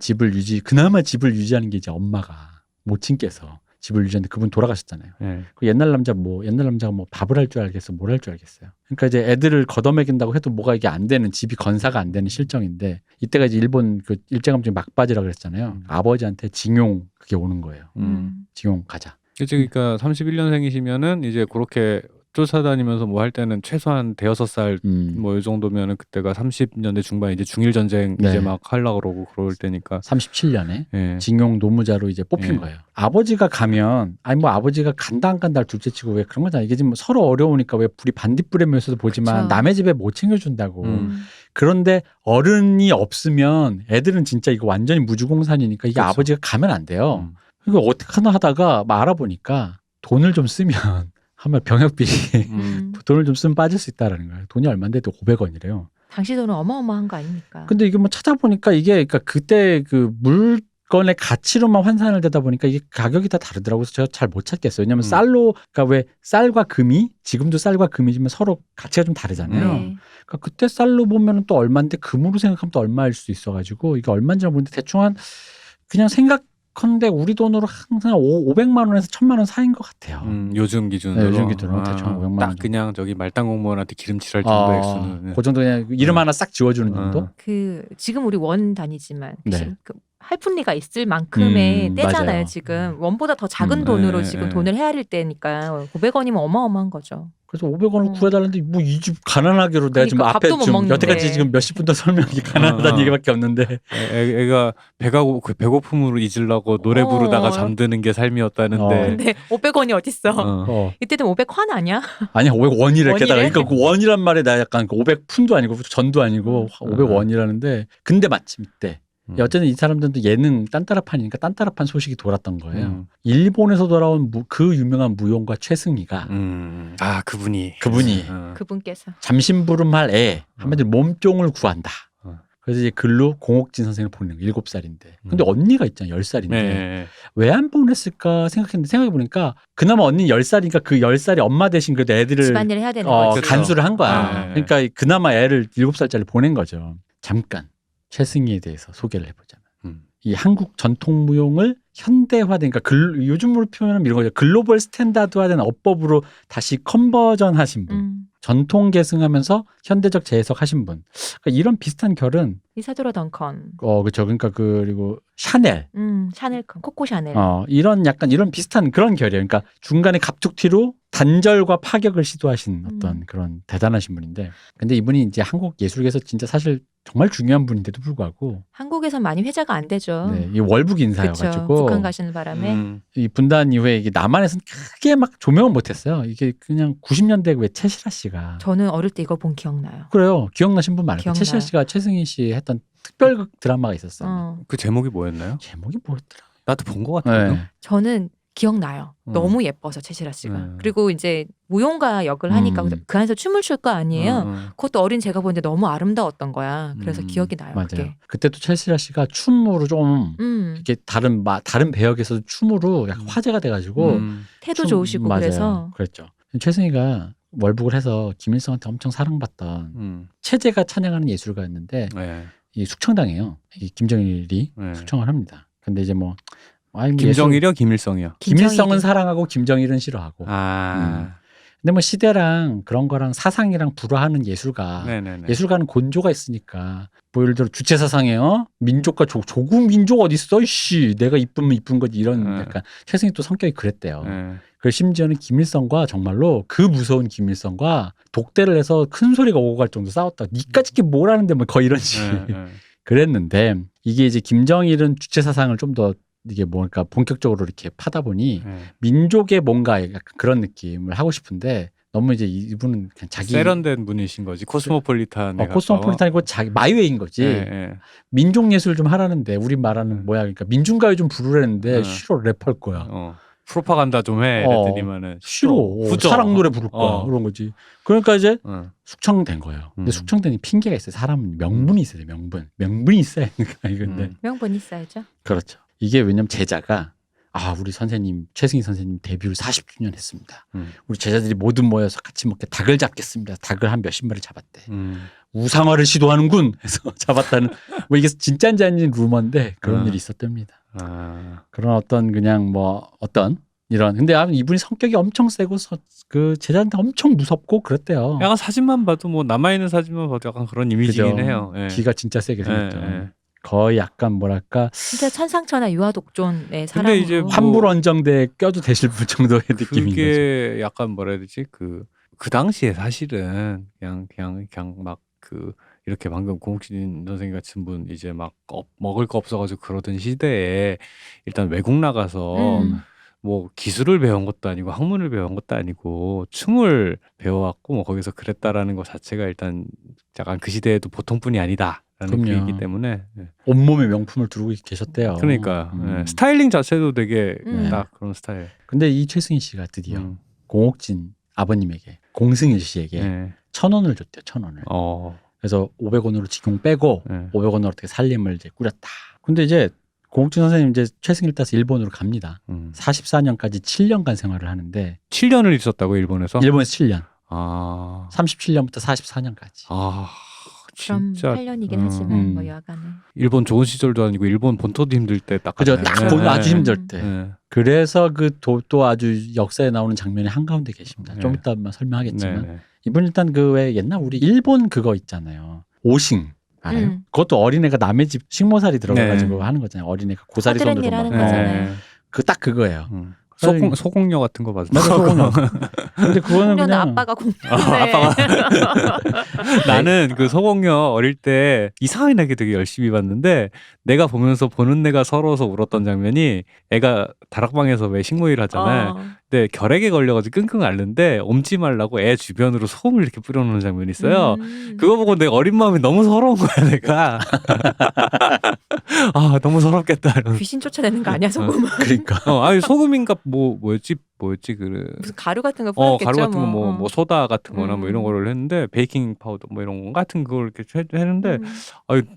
그나마 집을 유지하는 게 이제 엄마가 모친께서 집을 유지하는데 그분 돌아가셨잖아요. 그 옛날 남자가 뭐 밥을 할 줄 알겠어, 뭘 할 줄 알겠어요. 그러니까 이제 애들을 걷어먹인다고 해도 뭐가 이게 안 되는 집이 건사가 안 되는 실정인데 이때가 이제 일본 그 일제감정 막바지라고 그랬잖아요. 아버지한테 징용 그게 오는 거예요. 징용 가자. 그러니까 31년생이시면은 이제 그렇게 쫓아다니면서 뭐 할 때는 최소한 대여섯 살 뭐 이 정도면은 그때가 30년대 중반 이제 중일 전쟁 이제 막 하려고 그러고 그럴 때니까 37년에 징용 노무자로 이제 뽑힌 거예요. 아버지가 가면 뭐 아버지가 간다 안 간다를 둘째치고 왜 그런 거잖아요. 이게 지금 서로 어려우니까 왜 불이 반딧불의 묘소도 보지만 그쵸. 남의 집에 못 챙겨준다고. 그런데 어른이 없으면 애들은 진짜 이거 완전히 무주공산이니까 이게 그쵸. 아버지가 가면 안 돼요. 이거 어떻게 하나 하다가 막 알아보니까 돈을 좀 쓰면 한번 병역비 돈을 좀 쓰면 빠질 수 있다라는 거예요. 돈이 얼마인데 또 500원이래요. 당시 돈은 어마어마한 거 아닙니까? 근데 이게 뭐 찾아보니까 이게 그러니까 그때 그 물건의 가치로만 환산을 되다 보니까 이게 가격이 다 다르더라고요. 그래서 제가 잘 못 찾겠어요. 왜냐하면 그러니까 왜 쌀과 금이 지금도 쌀과 금이지만 서로 가치가 좀 다르잖아요. 네. 그러니까 그때 쌀로 보면 또 얼마인데 금으로 생각하면 또 얼마일 수 있어가지고 이게 얼마인지 모르는데 대충 한 그냥 생각컨대 우리 돈으로 항상 500만 원에서 1000만 원 사이인 것 같아요. 요즘 기준으로. 네, 요즘 기준으로 대충 한 500만 원 딱 정도. 그냥 저기 말단 공무원한테 기름칠할 정도 액수는. 그 정도 그냥 이름 하나 싹 지워주는 정도? 그 지금 우리 원 단위지만 네. 그 할푼리가 있을 만큼의 때잖아요. 맞아요. 지금 원보다 더 작은 돈으로 지금 돈을 헤아릴 때니까 500원이면 어마어마한 거죠. 그래서 500원을 구해달라는데 뭐 이 집 가난하기로 내가 지금 그러니까 앞에 밥도 못 좀 먹는데. 여태까지 지금 몇십 분 더 설명이 가난하다는 얘기밖에 없는데 애가 그 배고픔으로 잊으려고 노래 부르다가 잠드는 게 삶이었다는데. 근데 500원이 어딨어? 이때는 500환 아니야? 아니야 500원이래 게다가 원이래? 그러니까 그 원이란 말에 나 약간 그 500푼도 아니고 전도 아니고 500원이라는데 근데 마침 이때 어쨌든 이 사람들도 예능 딴따라판이니까 딴따라판 소식이 돌았던 거예요. 일본에서 돌아온 그 유명한 무용가 최승희가 그분이 그분께서 잠심부름할 애 한마디로 몸종을 구한다. 그래서 이제 글로 공옥진 선생을 보내는 거예요. 7살인데. 근데 언니가 있잖아요. 10살인데. 네. 왜 안 보냈을까 생각했는데 생각해보니까 그나마 언니는 10살이니까 그 10살이 엄마 대신 그래도 애들을 집안일을 해야 되는 거지. 간수를 한 거야. 네. 그러니까 그나마 애를 7살짜리 보낸 거죠. 잠깐 최승희에 대해서 소개를 해보자면 이 한국 전통 무용을 현대화된 그러니까 요즘으로 표현하면 이런 거죠. 글로벌 스탠다드화된 어법으로 다시 컨버전 하신 분. 전통 계승하면서 현대적 재해석하신 분. 그러니까 이런 비슷한 결은 이사도라 던컨. 그렇죠. 그러니까 그리고 샤넬. 샤넬 코코 샤넬. 이런 약간 이런 비슷한 그런 결이에요. 그러니까 중간에 갑툭튀로 단절과 파격을 시도하신 어떤 그런 대단하신 분인데, 근데 이분이 이제 한국 예술계에서 진짜 사실 정말 중요한 분인데도 불구하고 한국에선 많이 회자가 안 되죠. 네, 이 월북 인사여가지고 그쵸. 북한 가시는 바람에 이 분단 이후에 이게 남한에서는 크게 막 조명을 못했어요. 이게 그냥 90년대 왜 최시라 씨가 저는 어릴 때 이거 본 기억나요. 그래요. 기억나신 분 많아요. 기억나요. 최시라 씨가 최승희 씨 했던 특별극 드라마가 있었어요. 그 제목이 뭐였나요? 제목이 뭐였더라? 나도 본 것 같아요. 네. 저는 기억나요. 너무 예뻐서 최시라 씨가. 그리고 이제 무용가 역을 하니까 그 안에서 춤을 출 거 아니에요. 그것도 어린 제가 보는데 너무 아름다웠던 거야. 그래서 기억이 나요. 맞아요. 그게. 그때 또 최시라 씨가 춤으로 좀 이렇게 다른 배역에서 춤으로 약간 화제가 돼가지고 태도 좋으시고 맞아요. 그래서 그랬죠. 최승희가 월북을 해서 김일성한테 엄청 사랑받던 체제가 찬양하는 예술가였는데 이 숙청당해요. 이 김정일이 숙청을 합니다. 근데 이제 뭐 김정일이요, 김일성이요. 김일성은 사랑하고 김정일은 싫어하고. 근데 뭐 시대랑 그런 거랑 사상이랑 불화하는 예술가. 네네네. 예술가는 곤조가 있으니까. 뭐 예를 들어 주체 사상이에요. 민족과 조국 민족 어디 있어? 씨, 내가 이쁘면 이쁜 거지 이런 약간 최승희 또 성격이 그랬대요. 그리고 심지어는 김일성과 정말로 그 무서운 김일성과 독대를 해서 큰 소리가 오고 갈 정도 싸웠다. 니까짓 게 뭘 하는데 뭐 거의 이런 식의 그랬는데 이게 이제 김정일은 주체 사상을 좀 더 이게 뭔가 본격적으로 이렇게 파다 보니 민족의 뭔가 약간 그런 느낌을 하고 싶은데 너무 이제 이분은 그냥 자기 세련된 분이신 거지. 코스모폴리탄. 코스모폴리탄이고 자기 마이웨이인 거지. 민족 예술 좀 하라는데 우리 말하는 뭐야 그러니까 민중가요 좀 부르라는데 싫어 랩할 거야. 프로파간다 좀 해. 이랬더니만은 싫어. 사랑 노래 부를 거야. 그런 거지. 그러니까 이제 숙청된 거예요. 근데 숙청된 핑계가 있어요. 사람은 명분이 있어야 돼. 명분이 있어야 되는 거야. 이건데. 명분 있어야죠. 그렇죠. 이게 왜냐면 제자가 우리 선생님 최승희 선생님 데뷔를 40주년 했습니다. 우리 제자들이 모두 모여서 같이 먹게 닭을 잡겠습니다. 닭을 한 몇십 마리 잡았대. 우상화를 시도하는군 해서 잡았다는 뭐 이게 진짜인지 아닌지 루머인데 그런 일이 있었답니다. 그런 어떤 그냥 뭐 어떤 이런 근데 이분이 성격이 엄청 세고 그 제자한테 엄청 무섭고 그랬대요. 약간 사진만 봐도 뭐 남아있는 사진만 봐도 약간 그런 이미지긴 그죠? 해요. 기가 진짜 세게 생겼죠. 거의 약간 뭐랄까 진짜 천상천하 유아독존의 사람으로 근데 이제 환불 원정대에 껴도 되실 분 정도의 느낌인 거죠. 그게 약간 뭐라 해야 되지? 그 당시에 사실은 그냥 막 이렇게 방금 공욱진 선생님 같은 분 이제 막 먹을 거 없어가지고 그러던 시대에 일단 외국 나가서 뭐 기술을 배운 것도 아니고 학문을 배운 것도 아니고 춤을 배워왔고 뭐 거기서 그랬다라는 것 자체가 일단 약간 그 시대에도 보통뿐이 아니다라는 얘기이기 때문에 온몸에 명품을 두르고 계셨대요. 그러니까 스타일링 자체도 되게 딱 그런 스타일. 근데 이 최승희 씨가 드디어 공옥진 아버님에게 공승일 씨에게 1,000원을 줬대요. 1,000원을. 그래서 500원으로 직용 빼고 500원으로 어떻게 살림을 이제 꾸렸다. 근데 이제 공욱진 선생님 이제 최승일 따서 일본으로 갑니다. 44년까지 7년간 생활을 하는데 7년을 있었다고 일본에서? 일본에서 7년. 아. 37년부터 44년까지. 아. 그럼 진짜 8년이긴 하지만 뭐 여하간에. 일본 좋은 시절도 아니고 일본 본토도 힘들 때 딱 그죠. 갔네. 딱 보면 아주 힘들 때. 네. 그래서 그 또 아주 역사에 나오는 장면이 한가운데 계십니다. 좀 네. 이따 설명하겠지만. 네. 이분 일단 그 왜 옛날 우리 일본 그거 있잖아요. 오싱. 알아요? 그것도 어린애가 남의 집 식모살이 들어가가지고 네. 하는 거잖아요. 어린애가 고사리 하드렛 손으로 일 하는 막. 거잖아요. 그 딱 그거예요. 소공녀 같은 거 맞아. 맞아, 소공녀. 근데 그거는 공녀는 그냥 아빠가 공녀네. 나는 그 소공녀 어릴 때 이상하게 되게 열심히 봤는데 내가 보면서 보는 내가 서러워서 울었던 장면이 애가 다락방에서 왜 식모일 하잖아요. 근데 결핵에 걸려가지고 끙끙 앓는데 옮지 말라고 애 주변으로 소금을 이렇게 뿌려놓는 장면이 있어요. 그거 보고 내 어린 마음이 너무 서러운 거야 내가. 아 너무 서럽겠다. 이러면서. 귀신 쫓아내는 거 아니야 소금은? 그러니까. 아니 소금인가 뭐였지 그 무슨 가루 같은 거 뿌렸겠죠. 가루 같은 거 뭐. 뭐 소다 같은 거나 뭐 이런 거를 했는데 베이킹 파우더 뭐 이런 거 같은 그걸 이렇게 했는데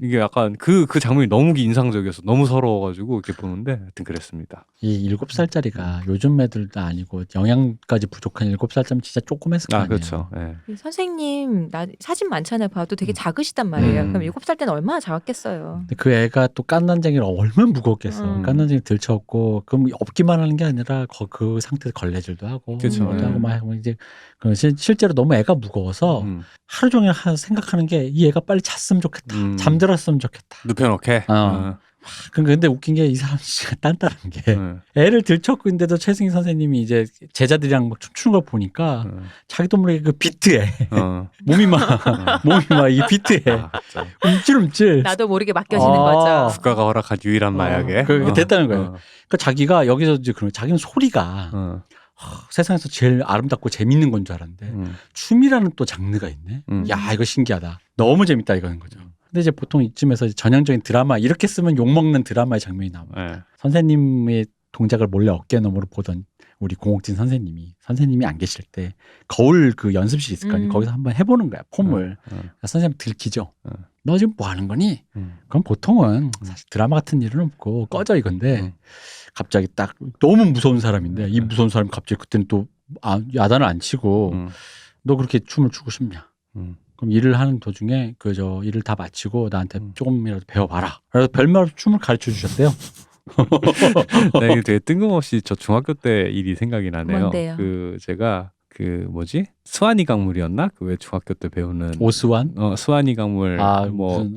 이게 약간 그 장면이 너무 인상적이어서 너무 서러워가지고 이렇게 보는데 하여튼 그랬습니다. 이 7살짜리가 요즘 애들도 아니고 영양까지 부족한 7살짜리면 진짜 조그맸을 거 아니에요. 그렇죠. 네. 선생님 나 사진 많잖아요. 봐도 되게 작으시단 말이에요. 그럼 7살 때는 얼마나 작았겠어요. 근데 그 애가 또 깐난쟁이를 얼마나 무겁겠어. 깐난쟁이 들쳐갖고 그럼 없기만 하는 게 아니라 그 상태에서 걸레질도 하고 그쵸. 뭐도 하고 막 이제 실제로 너무 애가 무거워서 하루 종일 생각하는 게 이 애가 빨리 잤으면 좋겠다. 잠들었으면 좋겠다. 눕혀놓게. 근데 웃긴 게 이 사람 진짜 딴따른 게 애를 들쳤고 있는데도 최승희 선생님이 이제 제자들이랑 막 춤추는 걸 보니까 자기도 모르게 그 비트에 몸이 막 이 비트에 움찔움찔 나도 모르게 맡겨지는 거죠. 국가가 허락한 유일한 마약에 그게 됐다는 거예요. 그러니까 자기가 여기서 이제 자기는 소리가 세상에서 제일 아름답고 재밌는 건 줄 알았는데 춤이라는 또 장르가 있네. 야 이거 신기하다. 너무 재밌다 이거는 거죠. 근데 이제 보통 이쯤에서 전형적인 드라마 이렇게 쓰면 욕먹는 드라마의 장면이 나와요. 선생님의 동작을 몰래 어깨 너머로 보던 우리 공옥진 선생님이 안 계실 때 거울 그 연습실 있을 거 아니에요. 거기서 한번 해보는 거야 폼을. 선생님 들키죠. 너 지금 뭐 하는 거니? 그럼 보통은 사실 드라마 같은 일은 없고 꺼져 이건데 갑자기 딱 너무 무서운 사람인데 이 무서운 사람이 갑자기 그때는 또 야단을 안 치고 너 그렇게 춤을 추고 싶냐? 그럼 일을 하는 도중에 일을 다 마치고 나한테 조금이라도 배워봐라. 그래서 별말 없이 춤을 가르쳐 주셨대요. 네, 되게 뜬금없이 저 중학교 때 일이 생각이 나네요. 뭔데요? 제가 스와니 강물이었나? 그 왜 중학교 때 배우는 오스완? 스와니 강물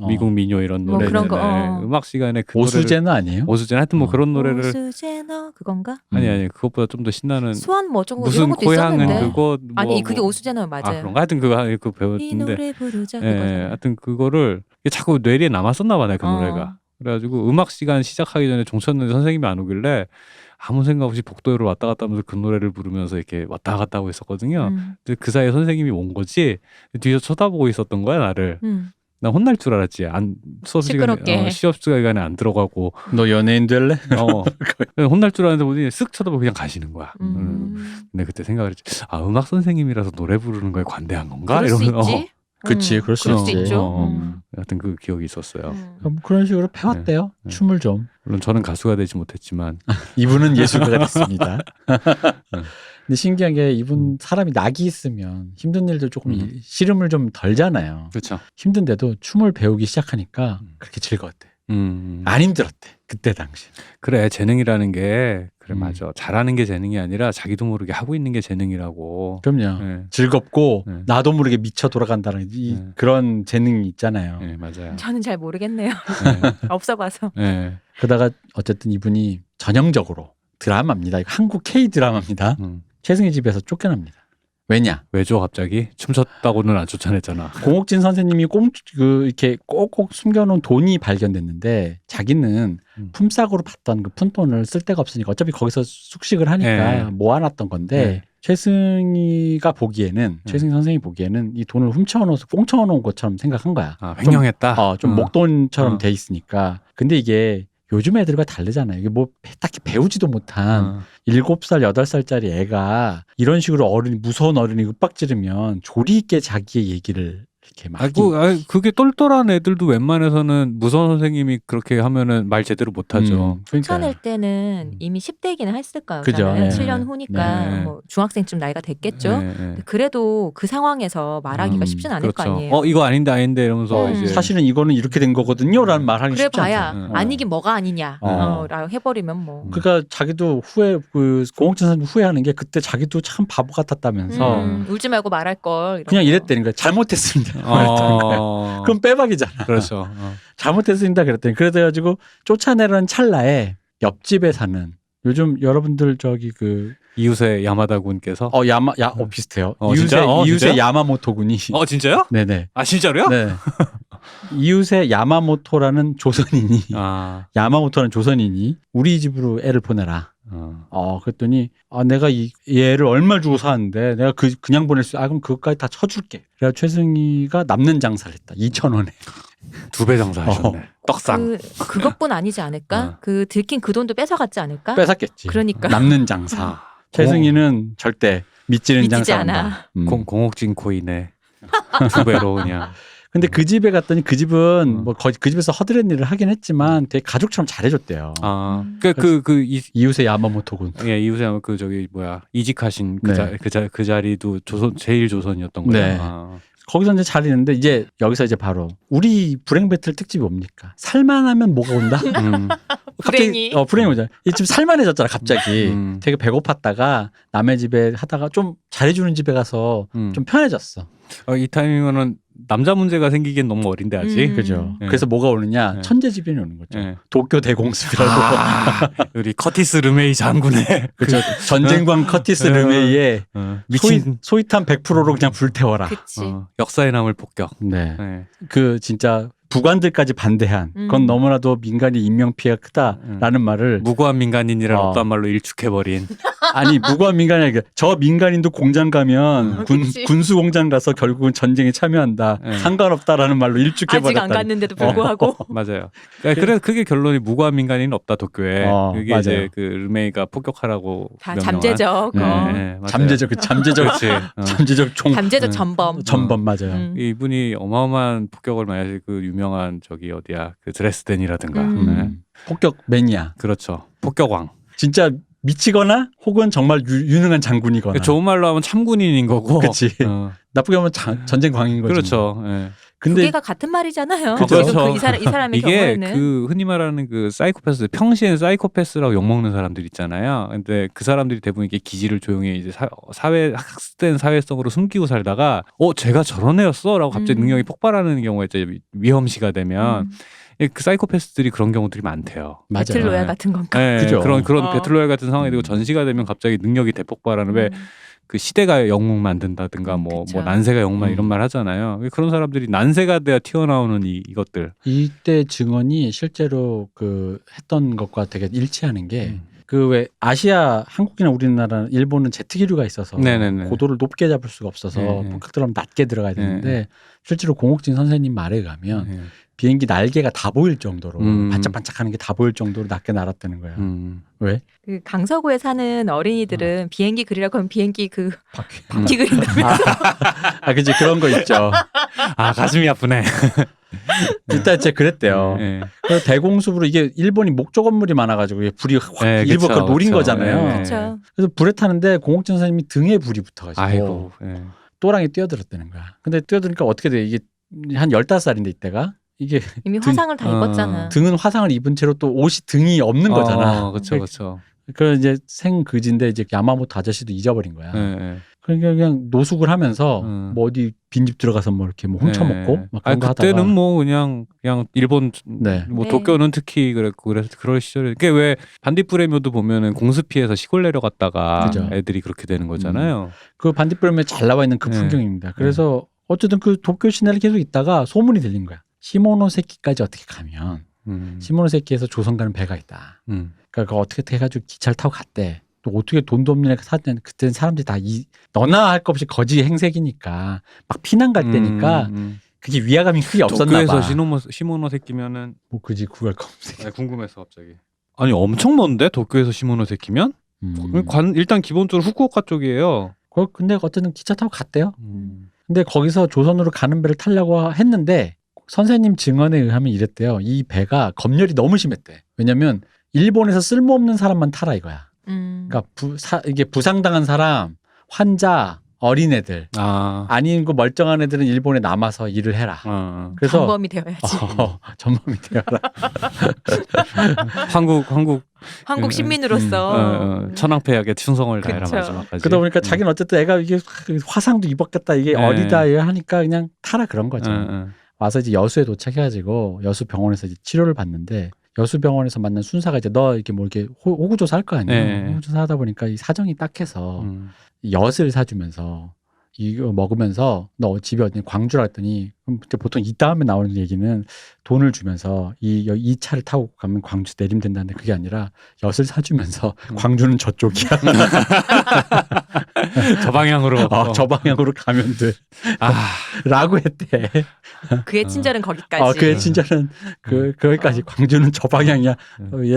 미국 민요 이런 뭐 노래 그런 거, 음악 시간에 그 오수제는 아니에요? 오수제는 하여튼 뭐 그런 노래를 오수제너 그건가? 아니 그것보다 좀 더 신나는 수완 뭐 어쩌고 무슨 이런 것도 고향은 있었는데. 그거 아니 그게 오수제너 맞아요. 그런가? 하여튼 그거 이 배웠는데 노래 부르자 그거잖아요. 하여튼 그거를 자꾸 뇌리에 남았었나 봐요 그 노래가. 그래가지고 음악 시간 시작하기 전에 종쳤는데 선생님이 안 오길래 아무 생각 없이 복도로 왔다 갔다 하면서 그 노래를 부르면서 이렇게 왔다 갔다 하고 있었거든요. 근데 그 사이에 선생님이 온 거지 뒤에서 쳐다보고 있었던 거야 나를. 나 혼날 줄 알았지. 수업 시간에 시험 시간에 안 들어가고 너 연예인 될래? 혼날 줄 알았는데 보니 쓱 쳐다보고 그냥 가시는 거야. 근데 그때 생각을 했지. 음악 선생님이라서 노래 부르는 거에 관대한 건가? 그럴 수 이러면서 있지. 그치, 그럴 수 있죠. 하여튼 그 기억이 있었어요. 그런 식으로 배웠대요. 춤을 좀. 물론 저는 가수가 되지 못했지만 이분은 예술가가 됐습니다. 근데 신기한 게 이분 사람이 낙이 있으면 힘든 일도 조금 시름을 좀 덜잖아요. 그렇죠. 힘든데도 춤을 배우기 시작하니까 그렇게 즐거웠대. 안 힘들었대. 그때 당시. 그래 재능이라는 게 그래 맞아. 잘하는 게 재능이 아니라 자기도 모르게 하고 있는 게 재능이라고. 그럼요. 네. 즐겁고 나도 모르게 미쳐 돌아간다는 그런 재능이 있잖아요. 네, 맞아요. 저는 잘 모르겠네요. 없어봐서. 네. 그러다가 어쨌든 이분이 전형적으로 드라마입니다. 이거 한국 K 드라마입니다. 최승희 집에서 쫓겨납니다. 왜냐? 왜죠 갑자기? 춤췄다고는 안 쫓아냈잖아. 공옥진 선생님이 이렇게 꼭꼭 숨겨놓은 돈이 발견됐는데 자기는 품삯으로 받던 그 푼돈을 쓸 데가 없으니까 어차피 거기서 숙식을 하니까 모아놨던 건데 최승희가 보기에는 최승희 선생님이 보기에는 이 돈을 훔쳐놓아서 꽁쳐놓은 것처럼 생각한 거야. 횡령했다. 좀 목돈처럼 돼 있으니까. 근데 이게 요즘 애들과 다르잖아요. 이게 뭐 딱히 배우지도 못한 7살, 8살짜리 애가 이런 식으로 무서운 어른이 윽박지르면 조리 있게 자기의 얘기를 이렇게 막 그게 똘똘한 애들도 웬만해서는 무서운 선생님이 그렇게 하면은 말 제대로 못하죠. 쫓아낼 때는 이미 10대기는 했을 거잖아요. 그죠. 네. 7년 후니까 네. 뭐 중학생쯤 나이가 됐겠죠. 네. 그래도 그 상황에서 말하기가 쉽진 않을 거 그렇죠. 아니에요. 이거 아닌데 이러면서 이제 사실은 이거는 이렇게 된 거거든요라는 말하기 그래 쉽지 봐야 않잖아요. 아니긴 뭐가 아니냐. 라고 해버리면 뭐. 그러니까 자기도 후회 공공진 선생님 후회하는 게 그때 자기도 참 바보 같았다면서 울지 말고 말할 걸. 그냥 이랬다는 거야. 잘못했습니다. 그럼 빼박이잖아. 그렇죠. 잘못했습니다. 그랬더니 그래가지고 쫓아내려는 찰나에 옆집에 사는 요즘 여러분들 저기 그 이웃의 야마다 군께서 비슷해요. 진짜? 이웃의 진짜요? 야마모토 군이 진짜요? 네네. 진짜로요? 네. 이웃의 야마모토라는 조선인이 야마모토라는 조선인이 우리 집으로 애를 보내라. 그랬더니 내가 얘를 얼마 주고 사는데 내가 그냥 보낼 수 그럼 그것까지 다 쳐줄게. 그래서 최승희가 남는 장사를 했다. 2,000원에 2배 장사하셨네. 떡상. 그것뿐 아니지 않을까? 그 들킨 그 돈도 뺏어갔지 않을까? 뺏었겠지. 그러니까. 남는 장사. 최승희는 절대 믿지는 믿지 장사한다. 공옥진 코인에 2배로 그냥. 근데 그 집에 갔더니 그 집은 뭐 그 집에서 허드렛 일을 하긴 했지만 되게 가족처럼 잘해줬대요. 이웃의 야마모토군. 예, 이웃의 이직하신 그 자리도 제일 조선이었던 거예요. 네. 거기서 이제 잘 있는데 이제 여기서 이제 바로 우리 불행 배틀 특집이 뭡니까? 살만하면 뭐가 온다? 불행이. 불행이 오잖아. 이 집 살만해졌잖아 갑자기. 되게 배고팠다가 남의 집에 하다가 좀 잘해주는 집에 가서 좀 편해졌어. 이 타이밍은 남자 문제가 생기기엔 너무 어린데 아직. 그죠. 네. 그래서 뭐가 오느냐? 네. 천재지변이 오는 거죠. 네. 도쿄 대공습이라고. 우리 커티스 르메이 장군의 그죠. 전쟁광 커티스 르메이의 미친 소위탄 100%로 그냥 불태워라. 그치. 역사에 남을 폭격. 네. 그 진짜 부관들까지 반대한 그건 너무나도 민간인 인명 피해가 크다라는 말을 무고한 민간인이란 어떤 말로 일축해버린. 아니 무고한 민간이 아니라 저 민간인도 공장 가면 군수 공장 가서 결국은 전쟁에 참여한다. 상관없다라는 말로 일축해버렸다. 아직 안 갔는데도 불구하고. 맞아요. 그래서 그게 결론이 무고한 민간인은 없다 도쿄에. 그게 맞아요. 이제 그 르메이가 폭격하라고 다 명령한. 잠재적. 네, 잠재적 잠재적 총. 잠재적 전범. 전범 맞아요. 이분이 어마어마한 폭격을 많이 하시 그 유명한 그 드레스덴이라든가. 네. 폭격 매니아. 그렇죠. 폭격왕. 진짜 미치거나 혹은 정말 유능한 장군이거나. 좋은 말로 하면 참군인인 거고. 그렇지. 나쁘게 하면 전쟁 광인 거죠. 그렇죠. 네. 근데 두 개가 같은 말이잖아요. 그렇죠. 이 사람의 이게 경우에는 그 흔히 말하는 그 사이코패스, 평시에는 사이코패스라고 욕먹는 사람들 있잖아요. 근데 그 사람들이 대부분 이게 기질을 조용히 이제 학습된 사회성으로 숨기고 살다가 제가 저런 애였어라고 갑자기 능력이 폭발하는 경우가 이제 위험시가 되면 그 사이코패스들이 그런 경우들이 많대요. 배틀로얄 같은 건가? 네, 그죠. 그런 배틀로얄 같은 상황이 되고 전시가 되면 갑자기 능력이 대폭발하는 왜 그 시대가 영웅 만든다든가 뭐 난세가 영웅만 이런 말 하잖아요. 그런 사람들이 난세가 돼야 튀어나오는 이것들. 이때 증언이 실제로 그 했던 것과 되게 일치하는 게 그 왜 아시아 한국이나 우리나라 일본은 제트 기류가 있어서 고도를 높게 잡을 수가 없어서 본격적으로 낮게 들어가야 되는데 실제로 공옥진 선생님 말에 가면 비행기 날개가 다 보일 정도로 반짝반짝하는 게 다 보일 정도로 낮게 날았다는 거예요. 왜? 그 강서구에 사는 어린이들은 비행기 그리라고 하면 비행기 그 바퀴 그린다면서. 그치 그런 거 있죠. 가슴이 아프네. 일단 진짜 그랬대요. 그래서 대공습으로 이게 일본이 목조 건물이 많아가지고 불이 확 일부 그걸 노린 거잖아요. 그래서 불에 타는데 공옥진 선생님이 등에 불이 붙어가지고 또랑이 뛰어들었다는 거야. 근데 뛰어드니까 어떻게 돼? 이게 한 15살인데 이때가 이게 이미 화상을 다 입었잖아. 등은 화상을 입은 채로 또 옷이 등이 없는 거잖아. 그렇죠. 그 이제 생그지인데 이제 야마모토 아저씨도 잊어버린 거야. 그러니까 그냥 노숙을 하면서 뭐 어디 빈집 들어가서 뭐 이렇게 뭐 훔쳐먹고 막 그런 거 하다가. 그때는 뭐 그냥 일본 뭐 도쿄는 특히 그랬고 그래서 그럴 시절에 그게 왜 반딧불의묘도 보면은 공습 피해서 시골 내려갔다가 그죠. 애들이 그렇게 되는 거잖아요. 그 반딧불의묘에 잘 나와 있는 그 풍경입니다. 그래서 어쨌든 그 도쿄 시내를 계속 있다가 소문이 들린 거야. 시모노세키까지 어떻게 가면 시모노세키에서 조선 가는 배가 있다. 그러니까 그거 어떻게 해가지고 기차를 타고 갔대. 또 어떻게 돈도 없는 애가 사는 그때는 사람들이 다 너나 할 것 없이 거지 행색이니까 막 피난 갈 때니까 그게 위화감이 크게 없었나 봐. 도쿄에서 시모노세키면은 뭐 그지 구할 거 없어. 궁금해서 갑자기. 아니 엄청 먼데 도쿄에서 시모노세키면? 일단 기본적으로 후쿠오카 쪽이에요. 근데 어쨌든 기차 타고 갔대요. 근데 거기서 조선으로 가는 배를 타려고 했는데 선생님 증언에 의하면 이랬대요. 이 배가 검열이 너무 심했대. 왜냐면 일본에서 쓸모없는 사람만 타라 이거야. 그러니까 이게 부상당한 사람, 환자, 어린애들 아닌 그 멀쩡한 애들은 일본에 남아서 일을 해라. 그래서 전범이 되어야지. 전범이 되어라. 한국 시민으로서 천황폐하게 충성을 다해라 그쵸. 마지막까지. 그러다 보니까 자기는 어쨌든 애가 이게 화상도 입었겠다 이게 어리다 하니까 그냥 타라 그런 거죠. 와서 이제 여수에 도착해가지고 여수 병원에서 이제 치료를 받는데 여수 병원에서 만난 순사가 이제 너 이렇게 뭐 이렇게 호구조사 할 거 아니에요. 호구조사 하다 보니까 이 사정이 딱해서 엿을 사주면서 이거 먹으면서 너 집이 어디 광주라 했더니 보통 이 다음에 나오는 얘기는 돈을 주면서 이 차를 타고 가면 광주 내리면 된다는데 그게 아니라 엿을 사주면서 광주는 저쪽이야. 저 방향으로 저 방향으로 가면 돼. 라고 했대. 그의 친절은 거기까지. 그의 친절은 거기까지. 광주는 저 방향이야.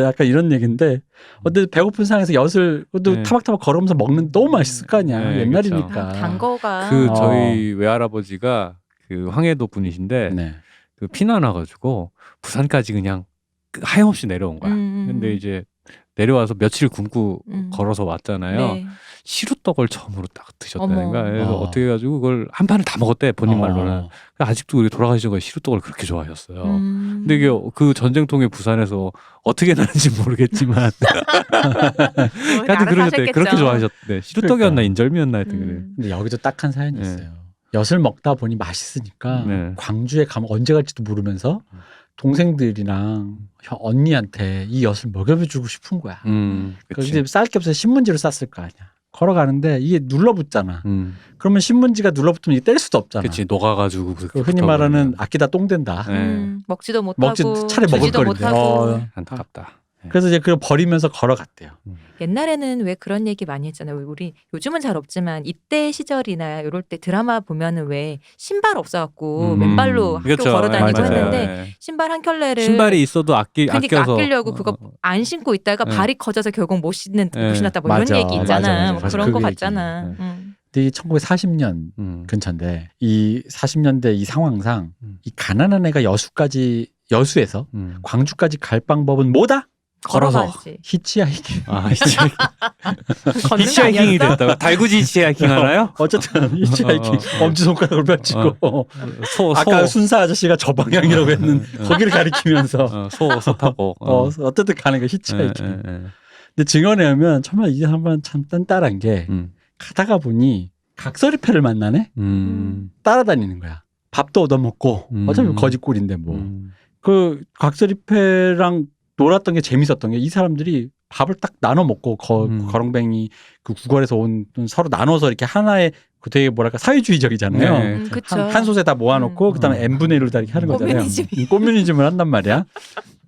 약간 이런 얘기인데 근데 배고픈 상황에서 엿을 또 타박타박 걸으면서 먹는 너무 맛있을 거 아니야. 옛날이니까. 단 거가. 저희 외할아버지가 그 황해도 분이신데 그 피난 와가지고 부산까지 그냥 하염없이 내려온 거야. 근데 이제 내려와서 며칠 굶고 걸어서 왔잖아요. 네. 시루떡을 처음으로 딱 드셨다는 거야. 그래서 어떻게 해가지고 그걸 한 판을 다 먹었대 본인 말로는. 아직도 우리 돌아가시는 거에 시루떡을 그렇게 좋아하셨어요. 근데 이게 그 전쟁통에 부산에서 어떻게 나는지 모르겠지만 하여튼 그러셨대. 그렇게 좋아하셨대. 시루떡이었나 인절미였나 하여튼 그래. 근데 여기도 딱한 사연이 있어요. 엿을 먹다 보니 맛있으니까 광주에 가면 언제 갈지도 모르면서 동생들이랑 언니한테 이 엿을 먹여주고 싶은 거야. 그래서 쌀 게 없어서 신문지로 쌌을 거 아니야. 걸어가는데 이게 눌러붙잖아. 그러면 신문지가 눌러붙으면 이게 뗄 수도 없잖아. 그치, 녹아가지고. 흔히 말하는 아끼다 똥 된다. 먹지도 못하고 차라리 먹을 거리인데. 안타깝다. 그래서 이제 그걸 버리면서 걸어갔대요. 옛날에는 왜 그런 얘기 많이 했잖아요. 우리 요즘은 잘 없지만 이때 시절이나 이럴 때 드라마 보면은 왜 신발 없어갖고 맨발로 학교 그렇죠. 걸어다니고 맞아요. 했는데 신발 한 켤레를 신발이 있어도 그러니까 아껴서 아끼려고 그거 안 신고 있다가 발이 커져서 결국 못 신었다 뭐 맞아. 이런 얘기 있잖아. 맞아. 그런 거 그 같잖아. 근데 1940년 근처인데 이 40년대 이 상황상 이 가난한 애가 여수에서 광주까지 갈 방법은 뭐다? 걸어서 히치하이킹. 히치하이킹이 됐다고? 달구지 히치하이킹 하나요? 어쨌든 히치하이킹. 엄지손가락을 펼치고 아까 순사 아저씨가 저 방향이라고 했는 거기를 가리키면서 소 타고 어쨌든 가는 거 히치하이킹. 근데 증언에 의하면 정말 이게 한번 참 딴딴한 게 가다가 보니 각설이패를 만나네. 따라다니는 거야. 밥도 얻어먹고 어차피 거지꼴인데 뭐. 그 각설이패랑 놀았던 게 재밌었던 게 이 사람들이 밥을 딱 나눠 먹고 거렁뱅이 그 구걸에서 온 서로 나눠서 이렇게 하나의 그 되게 뭐랄까 사회주의적이잖아요. 한 솥에 다 모아놓고 그다음에 n분의 1로 다 이렇게 하는 거잖아요. 꼬뮤니즘을 한단 말이야.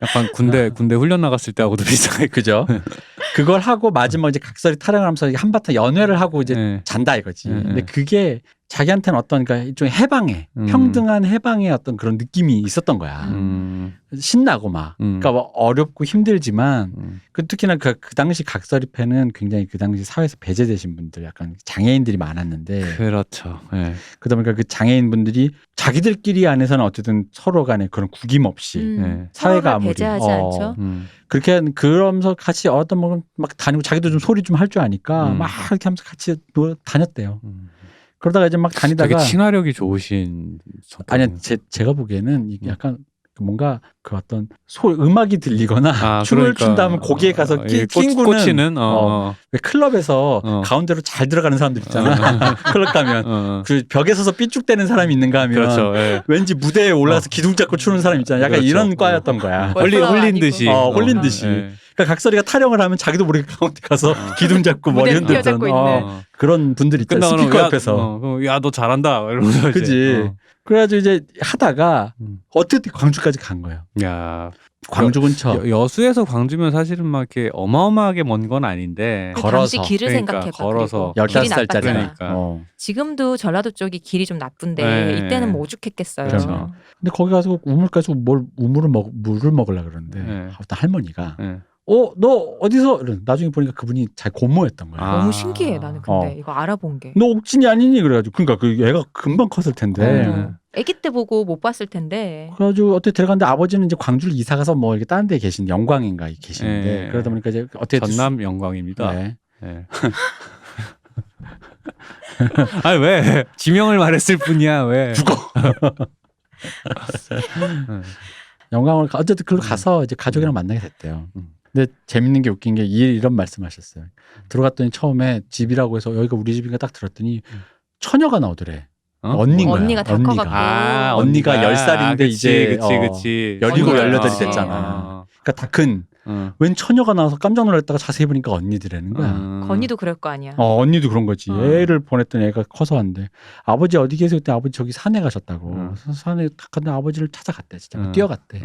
약간 군대 훈련 나갔을 때하고도 비슷하게 그죠. 그걸 하고 마지막 이제 각설이 타령하면서 한바탕 연회를 하고 이제 잔다 이거지. 근데 그게 자기한테는 어떤 그러니까 일종의 해방의 평등한 해방의 어떤 그런 느낌이 있었던 거야. 신나고 막. 그러니까 뭐 어렵고 힘들지만 그 특히나 그 당시 각설이패는 굉장히 그 당시 사회에서 배제되신 분들 약간 장애인들이 많았는데 그렇죠. 그러다 보니까 그 장애인분들이 자기들끼리 안에서는 어쨌든 서로 간에 그런 구김 없이 사회가 아무리 배제하지 않죠. 그렇게 그러면서 같이 어떤 막 다니고 자기도 좀 소리 좀 할 줄 아니까 막 이렇게 하면서 같이 다녔대요. 그러다가 이제 막 다니다가 되게 친화력이 좋으신 아니야 제가 보기에는 이게 약간 뭔가 그 어떤 음악이 들리거나 춤을 춘다면 거기에 가서 낑구는 왜 클럽에서 가운데로 잘 들어가는 사람들 있잖아. 클럽 가면 그 벽에 서서 삐죽대는 사람이 있는가 하면 그렇죠. 왠지 무대에 올라가서 기둥 잡고 추는 사람 있잖아. 약간 그렇죠. 이런 과였던 거야. 홀린 듯이. 홀린 듯이. 그러니까 각설이가 타령을 하면 자기도 모르게 가운데 가서 기둥 잡고 머리 흔들던 그런 분들 있잖아. 스피커 옆에서. 야, 너 잘한다. 이러면서 그지. 그래가지고 이제 하다가 어떻게 광주까지 간 거예요. 야, 광주 근처. 여수에서 광주면 사실은 막 이렇게 어마어마하게 먼 건 아닌데 걸어서 당시 길을 그러니까, 생각해봐. 걸어서 15살짜리. 그러니까. 지금도 전라도 쪽이 길이 좀 나쁜데 이때는 뭐 오죽했겠어요. 그렇죠. 근데 거기 가서 우물가서 물을 먹으려고 그러는데 어떤 할머니가 너 어디서? 나중에 보니까 그분이 잘 고모였던 거야. 너무 신기해 나는 근데 이거 알아본 게. 너 옥진이 아니니? 그래가지고 그러니까 그 애가 금방 컸을 텐데. 아기 때 보고 못 봤을 텐데. 그래가지고 어떻게 들어갔는데 아버지는 이제 광주를 이사 가서 뭐 이렇게 다른 데 계신 영광인가 계시는데 그러다 보니까 이제 어떻게 전남 영광입니다. 네. 네. 아니 왜 지명을 말했을 뿐이야 왜? 죽어. 영광을 어쨌든 그걸로 가서 이제 가족이랑 만나게 됐대요. 근데 재밌는 게 웃긴 게 이런 말씀하셨어요. 들어갔더니 처음에 집이라고 해서 여기가 우리 집인가 딱 들었더니 처녀가 나오더래. 언니가. 언니가 다 커갖고. 언니가 10살인데 그치, 이제 그치. 17, 18이 그치. 됐잖아. 그러니까 다 큰. 웬 처녀가 나와서 깜짝 놀랐다가 자세히 보니까 언니들이라는 거야. 건이도 그럴 거 아니야. 언니도 그런 거지. 애를 보냈더니 애가 커서 왔는데 아버지 어디 계세요? 그때 아버지 저기 산에 가셨다고. 산에 딱 갔는데 아버지를 찾아갔대. 진짜 뛰어갔대.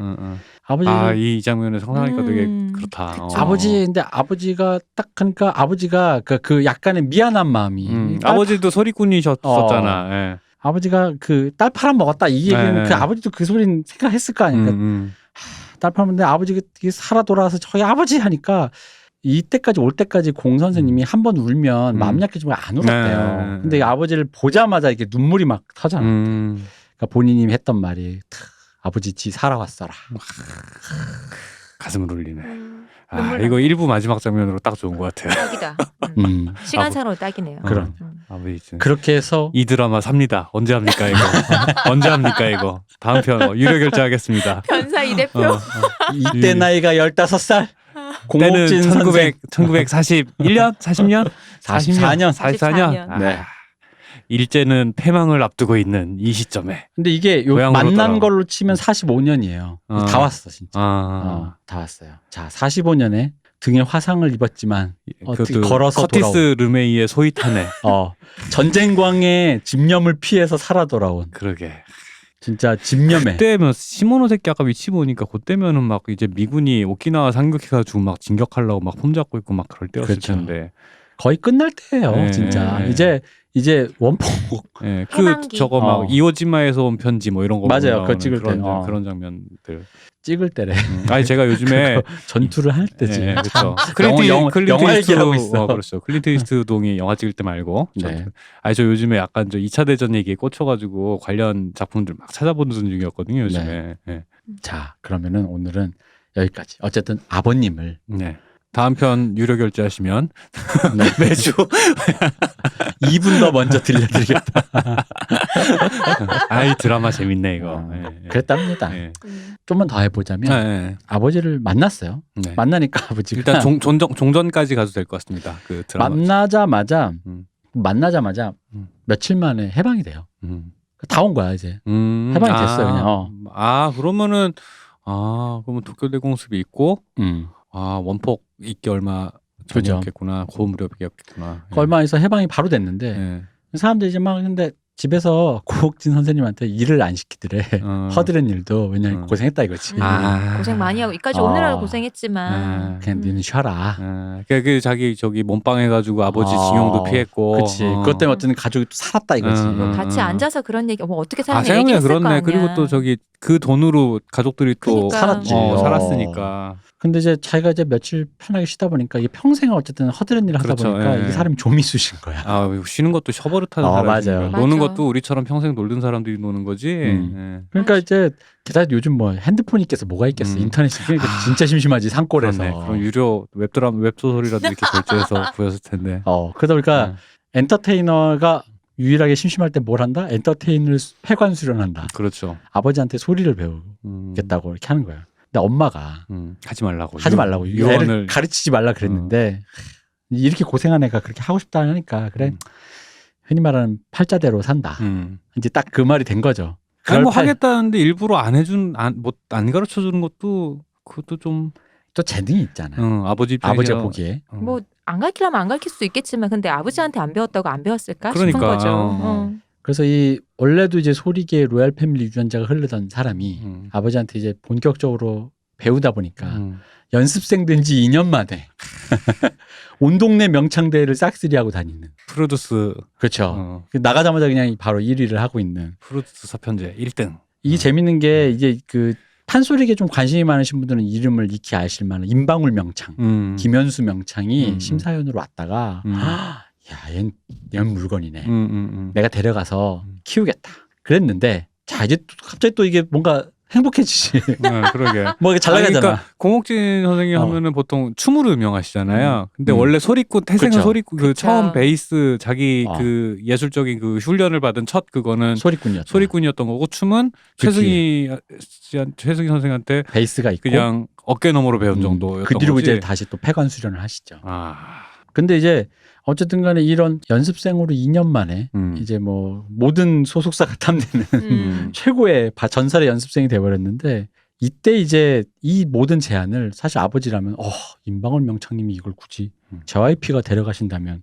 아버지를 이 장면을 상상하니까 되게 그렇다. 근데 아버지가 딱 하니까 아버지가 그 약간의 미안한 마음이 아버지도 소리꾼이셨었잖아. 예. 아버지가 그 딸 팔아 먹었다 이 얘기는 네. 그 아버지도 그 소리는 생각했을 거 아닙니까? 딸 팔았는데 아버지가 살아 돌아와서 저희 아버지 하니까 이때까지 올 때까지 공 선생님이 한 번 울면 마음 약해지면 안 울었대요. 근데 아버지를 보자마자 이렇게 눈물이 막 터잖아. 그러니까 본인이 했던 말이 아버지 지 살아왔어라. 가슴을 울리네. 눈물 이거 1부 마지막 장면으로 딱 좋은 것 같아요. 딱이다. 시간상으로 딱이네요. 그럼 아버지 그렇게 해서 이 드라마 삽니다. 언제 합니까 이거? 언제 합니까 이거? 다음 편 유료 결제하겠습니다. 변사 이 대표. 이때 나이가 15살. 때는 공옥진 선생 1941년? 40년? 44년. 44년? 네. 일제는 패망을 앞두고 있는 이 시점에. 근데 이게 고향으로 만난 돌아와. 걸로 치면 45년이에요. 다 왔어 진짜. 다 왔어요. 자 45년에 등에 화상을 입었지만 어떻게 걸어서 커티스 르메이의 소이탄에. 전쟁광의 집념을 피해서 살아 돌아온. 그러게. 진짜 집념에. 그때면 시모노세키 아까 위치 보니까 그때면은 막 이제 미군이 오키나와 상륙해가지고 막 진격하려고 막 폼 잡고 있고 막 그럴 때였을 그렇죠. 텐데. 거의 끝날 때예요. 네, 진짜 네. 이제 원폭. 예, 해방기. 저거 막 이오지마에서 온 편지 뭐 이런 거 맞아요. 보면 그거 찍을 때. 그런 장면들. 찍을 때래. 아니 제가 요즘에 전투를 할 때지. 예, 그렇죠. 영화 얘기하고 있어. 그렇죠. 클린트 이스트동이 영화 찍을 때 말고. 네. 아니 저 요즘에 약간 저 2차 대전 얘기에 꽂혀가지고 관련 작품들 막 찾아보는 중이었거든요. 요즘에. 네. 자 그러면은 오늘은 여기까지. 어쨌든 아버님을 네. 다음 편 유료 결제하시면 네. 매주 2분 더 먼저 들려드리겠다. 아이 드라마 재밌네 이거. 그랬답니다. 네. 좀만 더 해보자면 네. 아버지를 만났어요. 네. 만나니까 아버지가 일단 종전까지 가도 될 것 같습니다. 그 드라마. 만나자마자 음. 며칠 만에 해방이 돼요. 다 온 거야 이제. 해방이 됐어요, 그냥. 그러면은 그러면 도쿄대 공습이 있고 원폭 있기 얼마 그죠. 전이었겠구나. 고 무렵이었겠구나. 얼마 있어 해방이 바로 됐는데 예. 사람들이 이제 막 근데 집에서 고옥진 선생님한테 일을 안 시키더래. 허드렛 일도 왜냐면 고생했다 이거지. 고생 많이 하고 이까지 오느라고 고생했지만 그냥 니는 쉬어라. 그 자기 저기 몸빵 해가지고 아버지 징용도 피했고. 그렇지. 그것 때문에 어떤 가족이 또 살았다 이거지. 같이 앉아서 그런 얘기 어떻게 사는 얘기 생각해 했을 거 그렇네. 아니야. 그리고 또 저기 그 돈으로 가족들이 또 그러니까. 살았지. 살았으니까. 근데 이제 자기가 이제 며칠 편하게 쉬다 보니까 이게 평생을 어쨌든 허드렛 일을 하다 그렇죠. 보니까 예. 이게 사람이 좀이 쑤신 거야. 쉬는 것도 셔버릇하는 맞아요. 노는 맞아. 것도 우리처럼 평생 놀던 사람들이 노는 거지. 예. 그러니까 이제 게다가 요즘 뭐 핸드폰이 있겠어 뭐가 있겠어 인터넷이 그러니까 진짜 심심하지 산골에서. 그렇네. 그럼 유료 웹소설이라도 이렇게 결제해서 구했을 텐데. 그러다 보니까 엔터테이너가 유일하게 심심할 때 뭘 한다? 엔터테인을 폐관 수련한다. 그렇죠. 아버지한테 소리를 배우겠다고 이렇게 하는 거예요. 근데 엄마가 하지 말라고. 애를 가르치지 말라 그랬는데 이렇게 고생한 애가 그렇게 하고 싶다 하니까 그래 흔히 말하는 팔자대로 산다. 이제 딱 그 말이 된 거죠. 아니 뭐 하겠다는데 일부러 안 가르쳐 주는 것도 그것도 좀 또 재능이 있잖아. 아버지가 보기에. 뭐 안 가르치려면 안 가르칠 수 있겠지만 근데 아버지한테 안 배웠다고 안 배웠을까 그러니까. 싶은 거죠. 그래서 이 원래도 이제 소리계 로얄 패밀리 유전자가 흐르던 사람이 아버지한테 이제 본격적으로 배우다 보니까 연습생 된 지 2년 만에 온 동네 명창대회를 싹쓸이하고 다니는 프로듀스. 그렇죠. 나가자마자 그냥 바로 1위를 하고 있는 프로듀스 사편제 1등. 이게 재밌는 게 이제 그 판소리에 좀 관심이 많으신 분들은 이름을 익히 아실 만한 임방울 명창, 김현수 명창이 심사위원으로 왔다가 야, 얘 물건이네. 내가 데려가서 키우겠다. 그랬는데 자 이제 갑자기 또 이게 뭔가 행복해지지. 그러게. 뭐 이게 잘 나가잖아. 그러니까 공옥진 선생님 하면은 보통 춤으로 유명하시잖아요. 근데 원래 소리꾼 태생은 그쵸. 소리꾼 그 그쵸. 처음 베이스 자기 어. 그 예술적인 그 훈련을 받은 첫 그거는 소리꾼이었다. 소리꾼이었던 거고 춤은 최승희 선생한테 베이스가 있고 그냥 어깨 너머로 배운 정도였던 그 뒤로 거지. 이제 다시 또 폐관 수련을 하시죠. 아. 근데 이제 어쨌든 간에 이런 연습생으로 2년 만에 이제 뭐 모든 소속사가 탐내는 최고의 전설의 연습생이 돼버렸는데 이때 이제 이 모든 제안을 사실 아버지라면 임방울 명창님이 이걸 굳이 JYP가 데려가신다면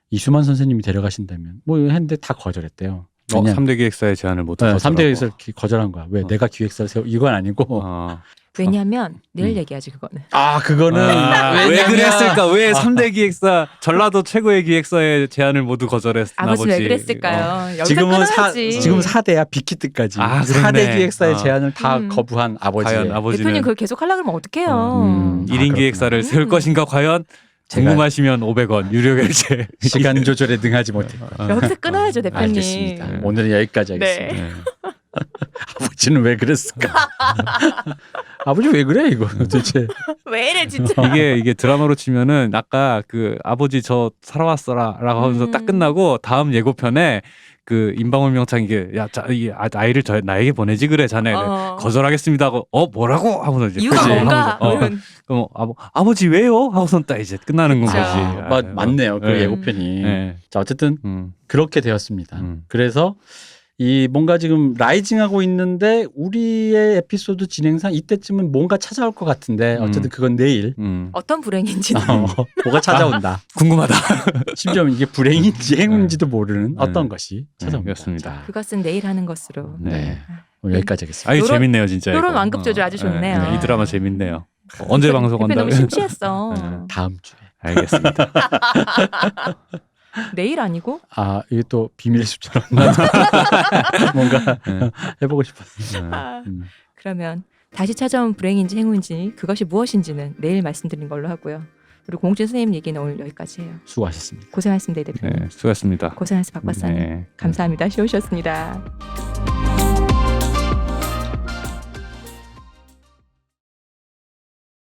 이수만 선생님이 데려가신다면 뭐 했는데 다 거절했대요. 3대 기획사의 제안을 못 네, 하더라고. 3대 기획사를 거절한 거야. 왜 내가 기획사를 세워 이건 아니고 왜냐면 내일 얘기하지 그거는. 그거는 왜 왜냐면- 그랬을까? 왜 3대 기획사 전라도 최고의 기획사의 제안을 모두 거절했나 아버지 왜 보지. 그랬을까요? 여기서 지금은 끊어야지. 지금 4대야 빅히트까지 아, 4대 그렇네. 기획사의 제안을 다 음. 거부한 아버지. 과연 아버지는 대표님 그걸 계속 하려고 그러면 어떡해요. 1인 그렇구나. 기획사를 세울 것인가 과연 제가- 궁금하시면 500원 유료 결제. 시간 조절에 능하지 못해. 여기서 끊어야죠 대표님. 알겠습니다. 네. 오늘은 여기까지 하겠습니다. 네. 네. 아버지는 왜 그랬을까? 아버지 왜 그래 이거 도대체? 왜 이래 진짜. 이게 드라마로 치면은 아까 그 아버지 저 살아왔어라라고 하면서 딱 끝나고 다음 예고편에 그 임방울 명창 이게 이 아이를 나에게 보내지 그래 자네 거절하겠습니다 하고 뭐라고 하고서 이제 이유가 그치? 뭔가. 하면서, 그럼 아버지 왜요 하고선 딱 이제 끝나는 건 그쵸. 거지. 맞네요. 그 네. 예고편이. 네. 자 어쨌든 그렇게 되었습니다. 음. 그래서 이 뭔가 지금 라이징하고 있는데 우리의 에피소드 진행상 이때쯤은 뭔가 찾아올 것 같은데 어쨌든 그건 내일 어떤 불행인지. 뭐가 찾아온다. 궁금하다. 심지어 이게 불행인지 행운인지도 모르는 어떤 것이 찾아옵니다. 그렇습니다. 자, 그것은 내일 하는 것으로. 네. 오늘 여기까지 하겠습니다. 아유 요런- 재밌네요 진짜. 요런 이거. 완급 조절 아주 좋네요. 이 드라마 재밌네요. 언제 대표님 방송한다? 너무 심취했어. 다음 주에. 알겠습니다. 내일 아니고? 이게 또 비밀의 숲처럼 뭔가 해보고 싶었어요. 그러면 다시 찾아온 불행인지 행운인지 그것이 무엇인지는 내일 말씀드린 걸로 하고요. 그리고 공진 선생님 얘기는 오늘 여기까지 해요. 수고하셨습니다. 고생하셨습니다, 대표님. 네, 수고하셨습니다. 고생하셨습니다, 박 박사님. 네. 감사합니다. 쉬우셨습니다.